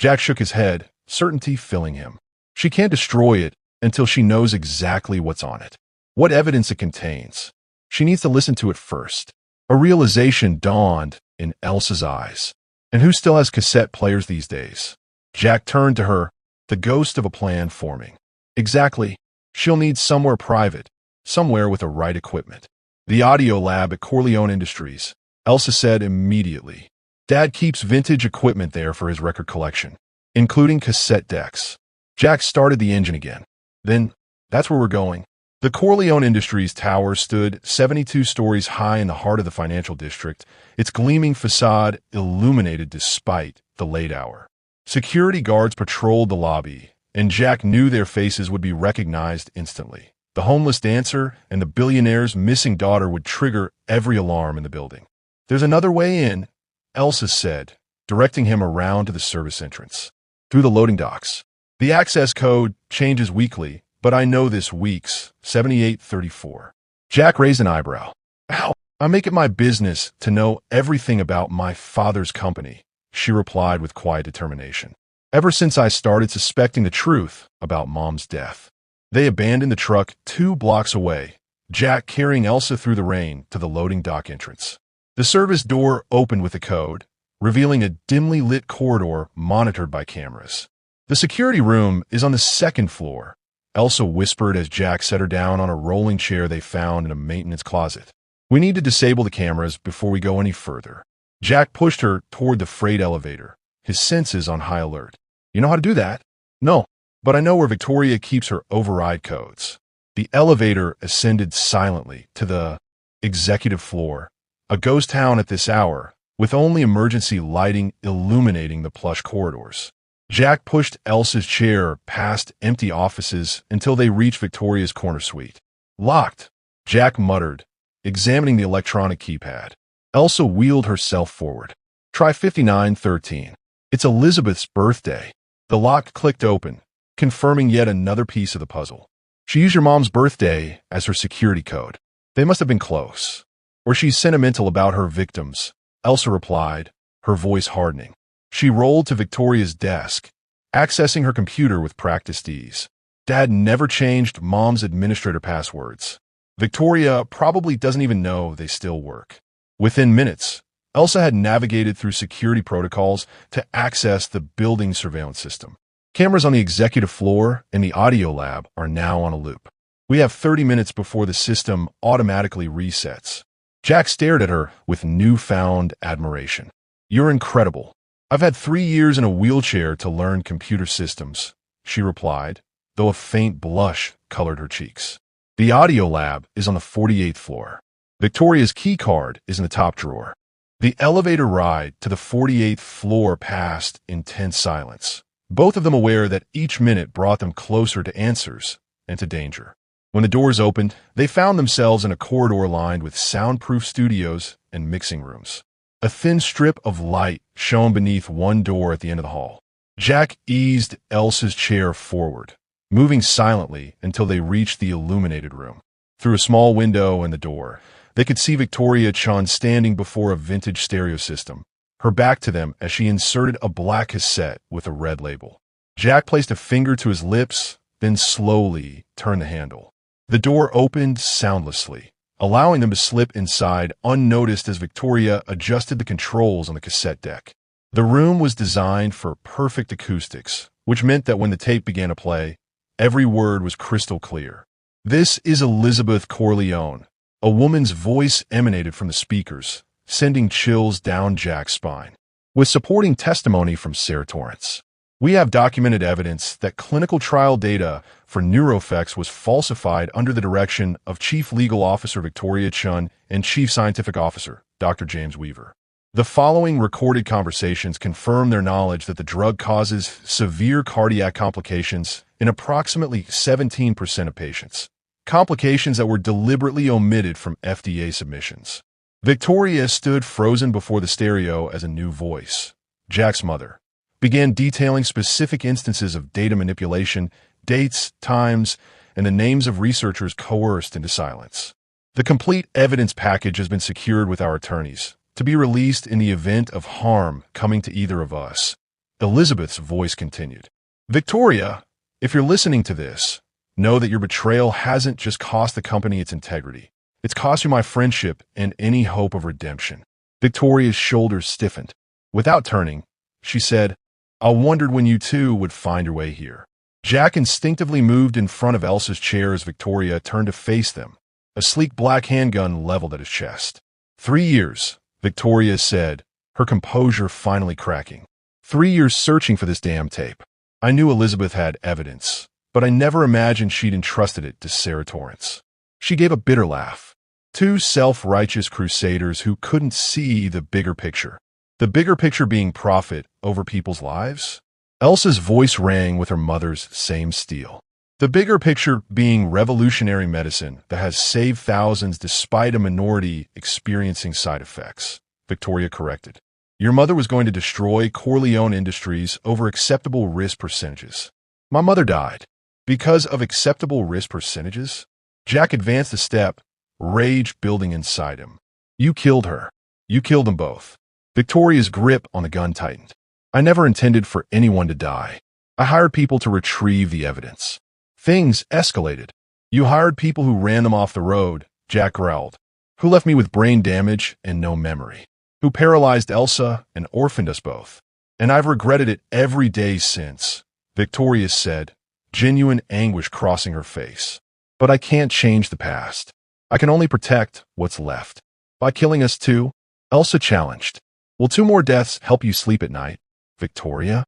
Jack shook his head, certainty filling him. She can't destroy it until she knows exactly what's on it, what evidence it contains. She needs to listen to it first. A realization dawned in Elsa's eyes. And who still has cassette players these days? Jack turned to her, the ghost of a plan forming. Exactly. She'll need somewhere private, somewhere with the right equipment. The audio lab at Corleone Industries, Elsa said immediately. Dad keeps vintage equipment there for his record collection, including cassette decks. Jack started the engine again. Then, that's where we're going. The Corleone Industries tower stood 72 stories high in the heart of the financial district, its gleaming facade illuminated despite the late hour. Security guards patrolled the lobby, and Jack knew their faces would be recognized instantly. The homeless dancer and the billionaire's missing daughter would trigger every alarm in the building. There's another way in, Elsa said, directing him around to the service entrance. Through the loading docks. The access code changes weekly, but I know this week's 7834. Jack raised an eyebrow. Ow, I make it my business to know everything about my father's company, she replied with quiet determination. Ever since I started suspecting the truth about Mom's death. They abandoned the truck 2 blocks away, Jack carrying Elsa through the rain to the loading dock entrance. The service door opened with a code, revealing a dimly lit corridor monitored by cameras. The security room is on the 2nd floor, Elsa whispered as Jack set her down on a rolling chair they found in a maintenance closet. We need to disable the cameras before we go any further. Jack pushed her toward the freight elevator, his senses on high alert. You know how to do that? No, but I know where Victoria keeps her override codes. The elevator ascended silently to the executive floor, a ghost town at this hour, with only emergency lighting illuminating the plush corridors. Jack pushed Elsa's chair past empty offices until they reached Victoria's corner suite. Locked, Jack muttered, examining the electronic keypad. Elsa wheeled herself forward. Try 5913. It's Elizabeth's birthday. The lock clicked open, confirming yet another piece of the puzzle. She used your mom's birthday as her security code. They must have been close. Or she's sentimental about her victims, Elsa replied, her voice hardening. She rolled to Victoria's desk, accessing her computer with practiced ease. Dad never changed Mom's administrator passwords. Victoria probably doesn't even know they still work. Within minutes, Elsa had navigated through security protocols to access the building surveillance system. Cameras on the executive floor and the audio lab are now on a loop. We have 30 minutes before the system automatically resets. Jack stared at her with newfound admiration. You're incredible. I've had 3 years in a wheelchair to learn computer systems, she replied, though a faint blush colored her cheeks. The audio lab is on the 48th floor. Victoria's key card is in the top drawer. The elevator ride to the 48th floor passed in tense silence, both of them aware that each minute brought them closer to answers and to danger. When the doors opened, they found themselves in a corridor lined with soundproof studios and mixing rooms. A thin strip of light shone beneath one door at the end of the hall. Jack eased Elsa's chair forward, moving silently until they reached the illuminated room. Through a small window in the door, they could see Victoria Chan standing before a vintage stereo system, her back to them as she inserted a black cassette with a red label. Jack placed a finger to his lips, then slowly turned the handle. The door opened soundlessly, allowing them to slip inside unnoticed as Victoria adjusted the controls on the cassette deck. The room was designed for perfect acoustics, which meant that when the tape began to play, every word was crystal clear. This is Elizabeth Corleone. A woman's voice emanated from the speakers, sending chills down Jack's spine. With supporting testimony from Sarah Torrance. We have documented evidence that clinical trial data for NeuroFX was falsified under the direction of Chief Legal Officer Victoria Chun and Chief Scientific Officer Dr. James Weaver. The following recorded conversations confirm their knowledge that the drug causes severe cardiac complications in approximately 17% of patients, complications that were deliberately omitted from FDA submissions. Victoria stood frozen before the stereo as a new voice, Jack's mother, began detailing specific instances of data manipulation, dates, times, and the names of researchers coerced into silence. The complete evidence package has been secured with our attorneys, to be released in the event of harm coming to either of us. Elizabeth's voice continued. Victoria, if you're listening to this, know that your betrayal hasn't just cost the company its integrity. It's cost you my friendship and any hope of redemption. Victoria's shoulders stiffened. Without turning, she said, I wondered when you two would find your way here. Jack instinctively moved in front of Elsa's chair as Victoria turned to face them, a sleek black handgun leveled at his chest. 3 years, Victoria said, her composure finally cracking. 3 years searching for this damn tape. I knew Elizabeth had evidence, but I never imagined she'd entrusted it to Sarah Torrance. She gave a bitter laugh. Two self-righteous crusaders who couldn't see the bigger picture. The bigger picture being profit over people's lives? Elsa's voice rang with her mother's same steel. The bigger picture being revolutionary medicine that has saved thousands despite a minority experiencing side effects, Victoria corrected. Your mother was going to destroy Corleone Industries over acceptable risk percentages. My mother died. Because of acceptable risk percentages? Jack advanced a step, rage building inside him. You killed her. You killed them both. Victoria's grip on the gun tightened. I never intended for anyone to die. I hired people to retrieve the evidence. Things escalated. You hired people who ran them off the road, Jack growled, who left me with brain damage and no memory, who paralyzed Elsa and orphaned us both. And I've regretted it every day since, Victoria said, genuine anguish crossing her face. But I can't change the past. I can only protect what's left. By killing us too, Elsa challenged. Will 2 more deaths help you sleep at night, Victoria?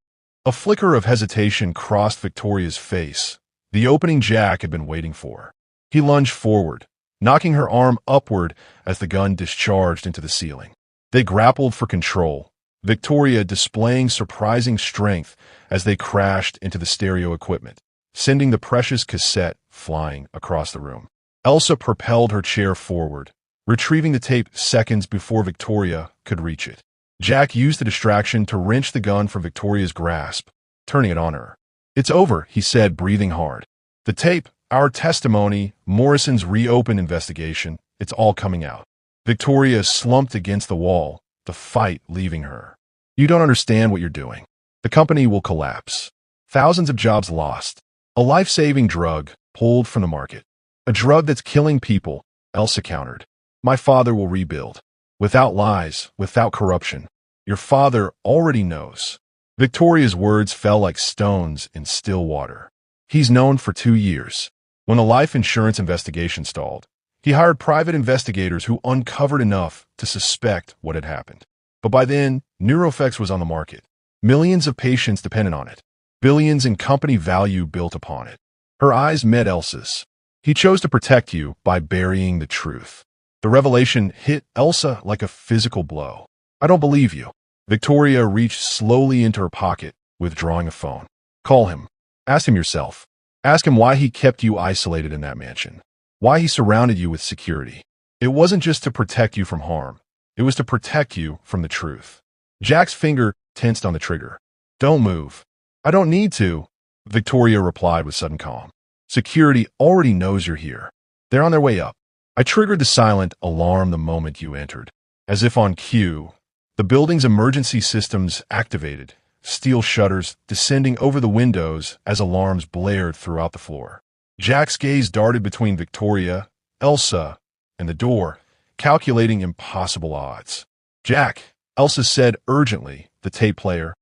A flicker of hesitation crossed Victoria's face, the opening Jack had been waiting for. He lunged forward, knocking her arm upward as the gun discharged into the ceiling. They grappled for control, Victoria displaying surprising strength as they crashed into the stereo equipment, sending the precious cassette flying across the room. Elsa propelled her chair forward, retrieving the tape seconds before Victoria could reach it. Jack used the distraction to wrench the gun from Victoria's grasp, turning it on her. It's over, he said, breathing hard. The tape, our testimony, Morrison's reopened investigation, it's all coming out. Victoria slumped against the wall, the fight leaving her. You don't understand what you're doing. The company will collapse. Thousands of jobs lost. A life-saving drug pulled from the market. A drug that's killing people, Elsa countered. My father will rebuild. Without lies, without corruption. Your father already knows. Victoria's words fell like stones in still water. He's known for 2 years. When the life insurance investigation stalled, he hired private investigators who uncovered enough to suspect what had happened. But by then, NeuroFX was on the market. Millions of patients depended on it. Billions in company value built upon it. Her eyes met Elsa's. He chose to protect you by burying the truth. The revelation hit Elsa like a physical blow. I don't believe you. Victoria reached slowly into her pocket, withdrawing a phone. Call him. Ask him yourself. Ask him why he kept you isolated in that mansion. Why he surrounded you with security. It wasn't just to protect you from harm. It was to protect you from the truth. Jack's finger tensed on the trigger. Don't move. I don't need to, Victoria replied with sudden calm. Security already knows you're here. They're on their way up. I triggered the silent alarm the moment you entered. As if on cue, the building's emergency systems activated, steel shutters descending over the windows as alarms blared throughout the floor. Jack's gaze darted between Victoria, Elsa, and the door, calculating impossible odds. Jack, Elsa said urgently, the tape player.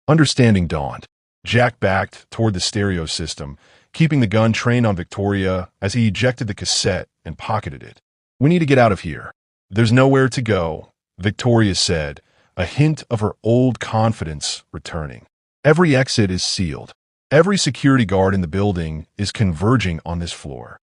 Understanding dawned. Jack backed toward the stereo system, keeping the gun trained on Victoria as he ejected the cassette and pocketed it. We need to get out of here. There's nowhere to go, Victoria said, a hint of her old confidence returning. Every exit is sealed. Every security guard in the building is converging on this floor.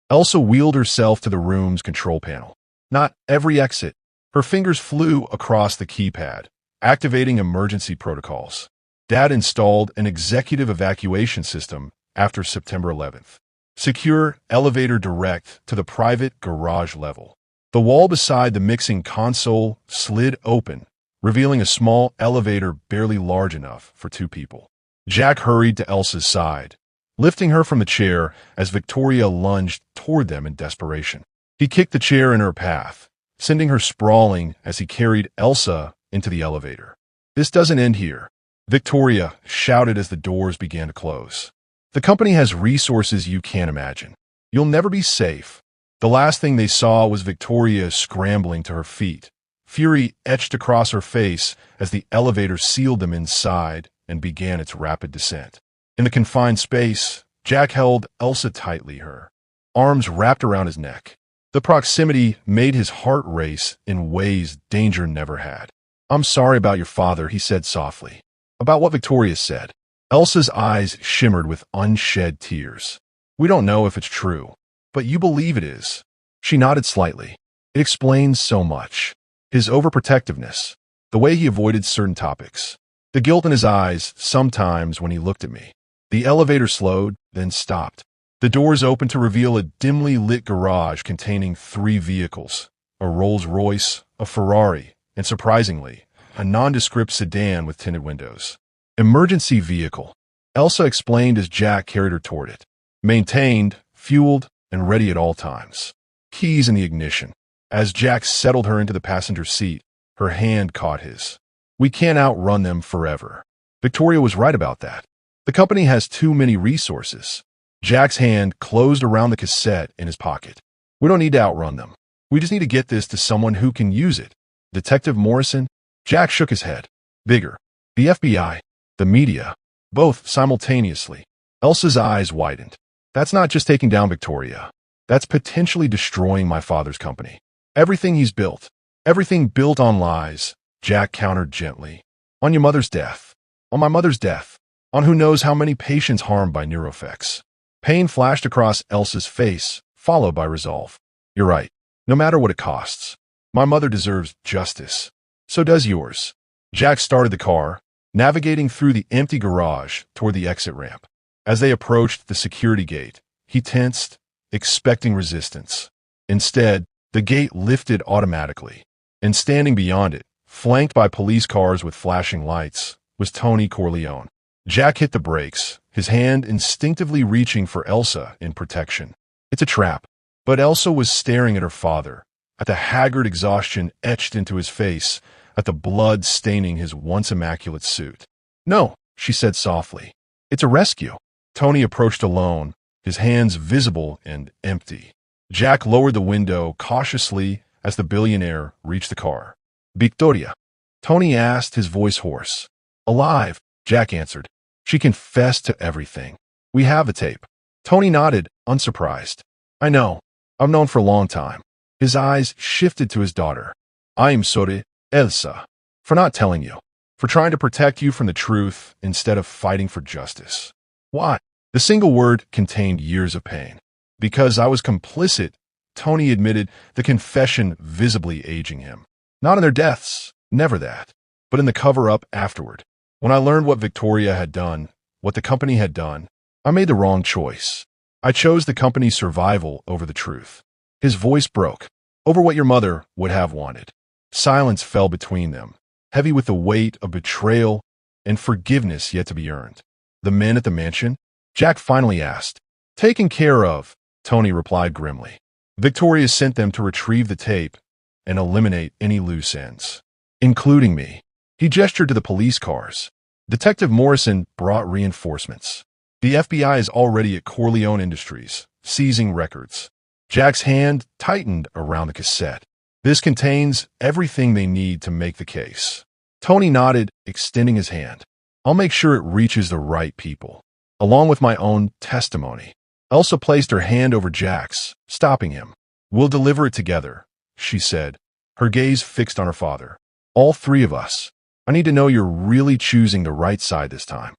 Elsa wheeled herself to the room's control panel. Not every exit. Her fingers flew across the keypad, activating emergency protocols. Dad installed an executive evacuation system after September 11th. Secure elevator direct to the private garage level. The wall beside the mixing console slid open, revealing a small elevator barely large enough for 2 people. Jack hurried to Elsa's side, lifting her from the chair as Victoria lunged toward them in desperation. He kicked the chair in her path, sending her sprawling as he carried Elsa into the elevator. "This doesn't end here," Victoria shouted as the doors began to close. "The company has resources you can't imagine. You'll never be safe." The last thing they saw was Victoria scrambling to her feet, fury etched across her face as the elevator sealed them inside and began its rapid descent. In the confined space, Jack held Elsa tightly, her arms wrapped around his neck. The proximity made his heart race in ways danger never had. "I'm sorry about your father," he said softly. "About what Victoria said." Elsa's eyes shimmered with unshed tears. "We don't know if it's true, but you believe it is." She nodded slightly. "It explains so much. His overprotectiveness, the way he avoided certain topics, the guilt in his eyes sometimes when he looked at me." The elevator slowed, then stopped. The doors opened to reveal a dimly lit garage containing 3 vehicles, a Rolls-Royce, a Ferrari, and surprisingly, a nondescript sedan with tinted windows. "Emergency vehicle," Elsa explained as Jack carried her toward it. "Maintained, fueled, and ready at all times. Keys in the ignition." As Jack settled her into the passenger seat, her hand caught his. "We can't outrun them forever." Victoria was right about that. The company has too many resources. Jack's hand closed around the cassette in his pocket. "We don't need to outrun them. We just need to get this to someone who can use it." Detective Morrison? Jack shook his head. "Bigger. The FBI. The media. Both simultaneously." Elsa's eyes widened. "That's not just taking down Victoria. That's potentially destroying my father's company. Everything he's built. Everything built on lies," Jack countered gently. "On your mother's death. On my mother's death. On who knows how many patients harmed by neurofex." Pain flashed across Elsa's face, followed by resolve. "You're right. No matter what it costs. My mother deserves justice. So does yours." Jack started the car, navigating through the empty garage toward the exit ramp. As they approached the security gate, he tensed, expecting resistance. Instead, the gate lifted automatically, and standing beyond it, flanked by police cars with flashing lights, was Tony Corleone. Jack hit the brakes, his hand instinctively reaching for Elsa in protection. "It's a trap." But Elsa was staring at her father, at the haggard exhaustion etched into his face, at the blood staining his once immaculate suit. "No," she said softly. "It's a rescue." Tony approached alone, his hands visible and empty. Jack lowered the window cautiously as the billionaire reached the car. "Victoria?" Tony asked, his voice hoarse. "Alive," Jack answered. "She confessed to everything. We have the tape." Tony nodded, unsurprised. "I know. I've known for a long time." His eyes shifted to his daughter. "I am sorry, Elsa, for not telling you, for trying to protect you from the truth instead of fighting for justice." "Why?" The single word contained years of pain. "Because I was complicit," Tony admitted, the confession visibly aging him. "Not in their deaths, never that, but in the cover-up afterward. When I learned what Victoria had done, what the company had done, I made the wrong choice. I chose the company's survival over the truth." His voice broke. "Over what your mother would have wanted." Silence fell between them, heavy with the weight of betrayal and forgiveness yet to be earned. "The men at the mansion?" Jack finally asked. "Taken care of," Tony replied grimly. "Victoria sent them to retrieve the tape and eliminate any loose ends, including me." He gestured to the police cars. Detective Morrison brought reinforcements. "The FBI is already at Corleone Industries, seizing records." Jack's hand tightened around the cassette. "This contains everything they need to make the case." Tony nodded, extending his hand. "I'll make sure it reaches the right people, along with my own testimony." Elsa placed her hand over Jack's, stopping him. "We'll deliver it together," she said, her gaze fixed on her father. "All 3 of us." I need to know you're really choosing the right side this time."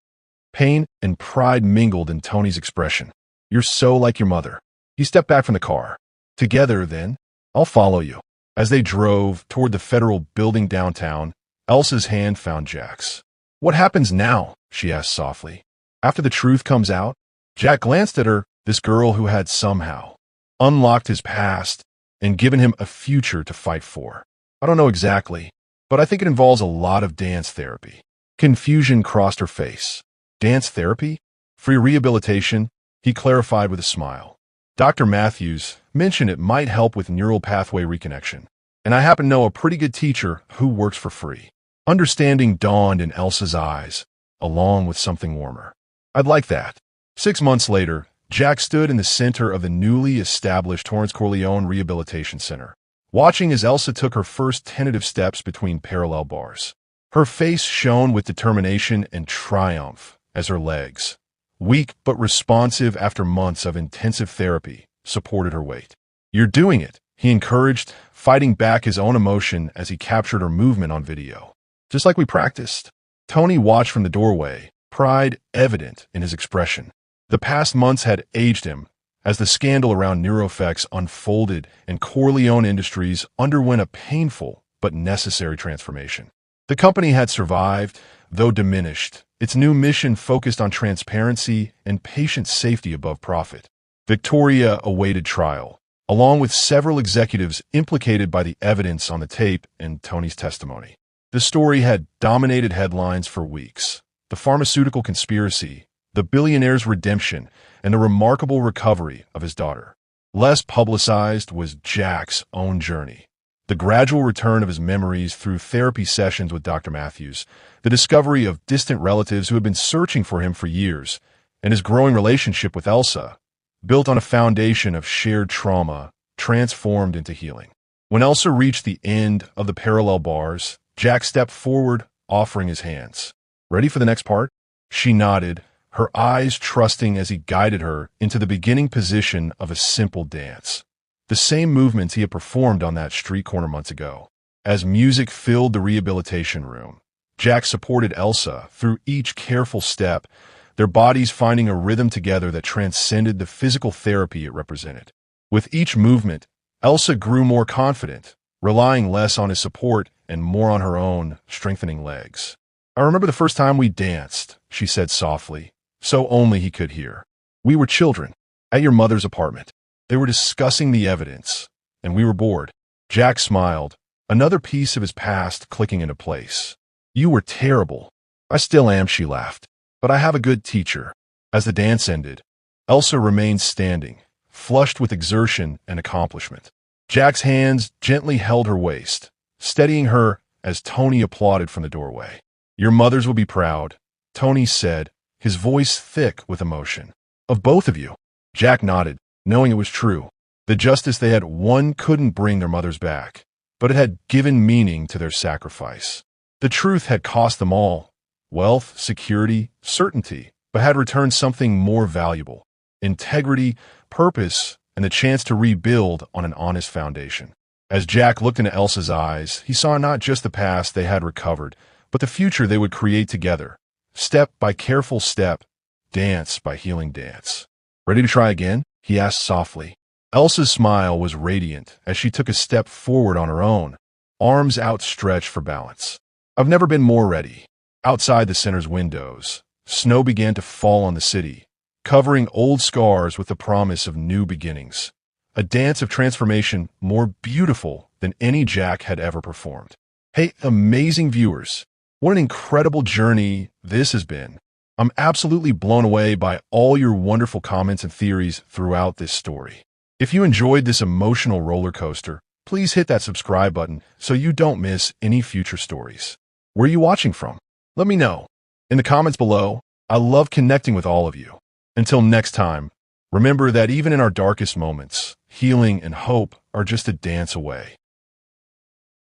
Pain and pride mingled in Tony's expression. "You're so like your mother." He stepped back from the car. "Together, then? I'll follow you." As they drove toward the federal building downtown, Elsa's hand found Jack's. "What happens now?" she asked softly. "After the truth comes out?" Jack glanced at her, this girl who had somehow unlocked his past and given him a future to fight for. "I don't know exactly, but I think it involves a lot of dance therapy." Confusion crossed her face. "Dance therapy? Free rehabilitation?" he clarified with a smile. "Dr. Matthews mentioned it might help with neural pathway reconnection, and I happen to know a pretty good teacher who works for free." Understanding dawned in Elsa's eyes, along with something warmer. "I'd like that." 6 months later, Jack stood in the center of the newly established Torrance Corleone Rehabilitation Center, watching as Elsa took her first tentative steps between parallel bars. Her face shone with determination and triumph as her legs, weak but responsive after months of intensive therapy, supported her weight. "You're doing it," he encouraged, fighting back his own emotion as he captured her movement on video. "Just like we practiced." Tony watched from the doorway, pride evident in his expression. The past months had aged him as the scandal around NeuroFX unfolded and Corleone Industries underwent a painful but necessary transformation. The company had survived, though diminished. Its new mission focused on transparency and patient safety above profit. Victoria awaited trial, along with several executives implicated by the evidence on the tape and Tony's testimony. The story had dominated headlines for weeks. The pharmaceutical conspiracy, the billionaire's redemption, and the remarkable recovery of his daughter. Less publicized was Jack's own journey. The gradual return of his memories through therapy sessions with Dr. Matthews, the discovery of distant relatives who had been searching for him for years, and his growing relationship with Elsa, built on a foundation of shared trauma, transformed into healing. When Elsa reached the end of the parallel bars, Jack stepped forward, offering his hands. "Ready for the next part?" She nodded, her eyes trusting as he guided her into the beginning position of a simple dance. The same movements he had performed on that street corner months ago. As music filled the rehabilitation room, Jack supported Elsa through each careful step, their bodies finding a rhythm together that transcended the physical therapy it represented. With each movement, Elsa grew more confident, relying less on his support and more on her own, strengthening legs. "I remember the first time we danced," she said softly, so only he could hear. "We were children, at your mother's apartment. They were discussing the evidence, and we were bored." Jack smiled, another piece of his past clicking into place. "You were terrible." "I still am," she laughed, "but I have a good teacher." As the dance ended, Elsa remained standing, flushed with exertion and accomplishment. Jack's hands gently held her waist, steadying her as Tony applauded from the doorway. "Your mothers will be proud," Tony said, his voice thick with emotion. "Of both of you." Jack nodded, knowing it was true. The justice they had won couldn't bring their mothers back, but it had given meaning to their sacrifice. The truth had cost them all: wealth, security, certainty, but had returned something more valuable: integrity, purpose, and the chance to rebuild on an honest foundation. As Jack looked into Elsa's eyes, he saw not just the past they had recovered, but the future they would create together, step by careful step, dance by healing dance. "Ready to try again?" he asked softly. Elsa's smile was radiant as she took a step forward on her own, arms outstretched for balance. "I've never been more ready." Outside the center's windows, snow began to fall on the city, covering old scars with the promise of new beginnings. A dance of transformation more beautiful than any Jack had ever performed. Hey, amazing viewers, what an incredible journey this has been. I'm absolutely blown away by all your wonderful comments and theories throughout this story. If you enjoyed this emotional roller coaster, please hit that subscribe button so you don't miss any future stories. Where are you watching from? Let me know in the comments below. I love connecting with all of you. Until next time, remember that even in our darkest moments, healing and hope are just a dance away.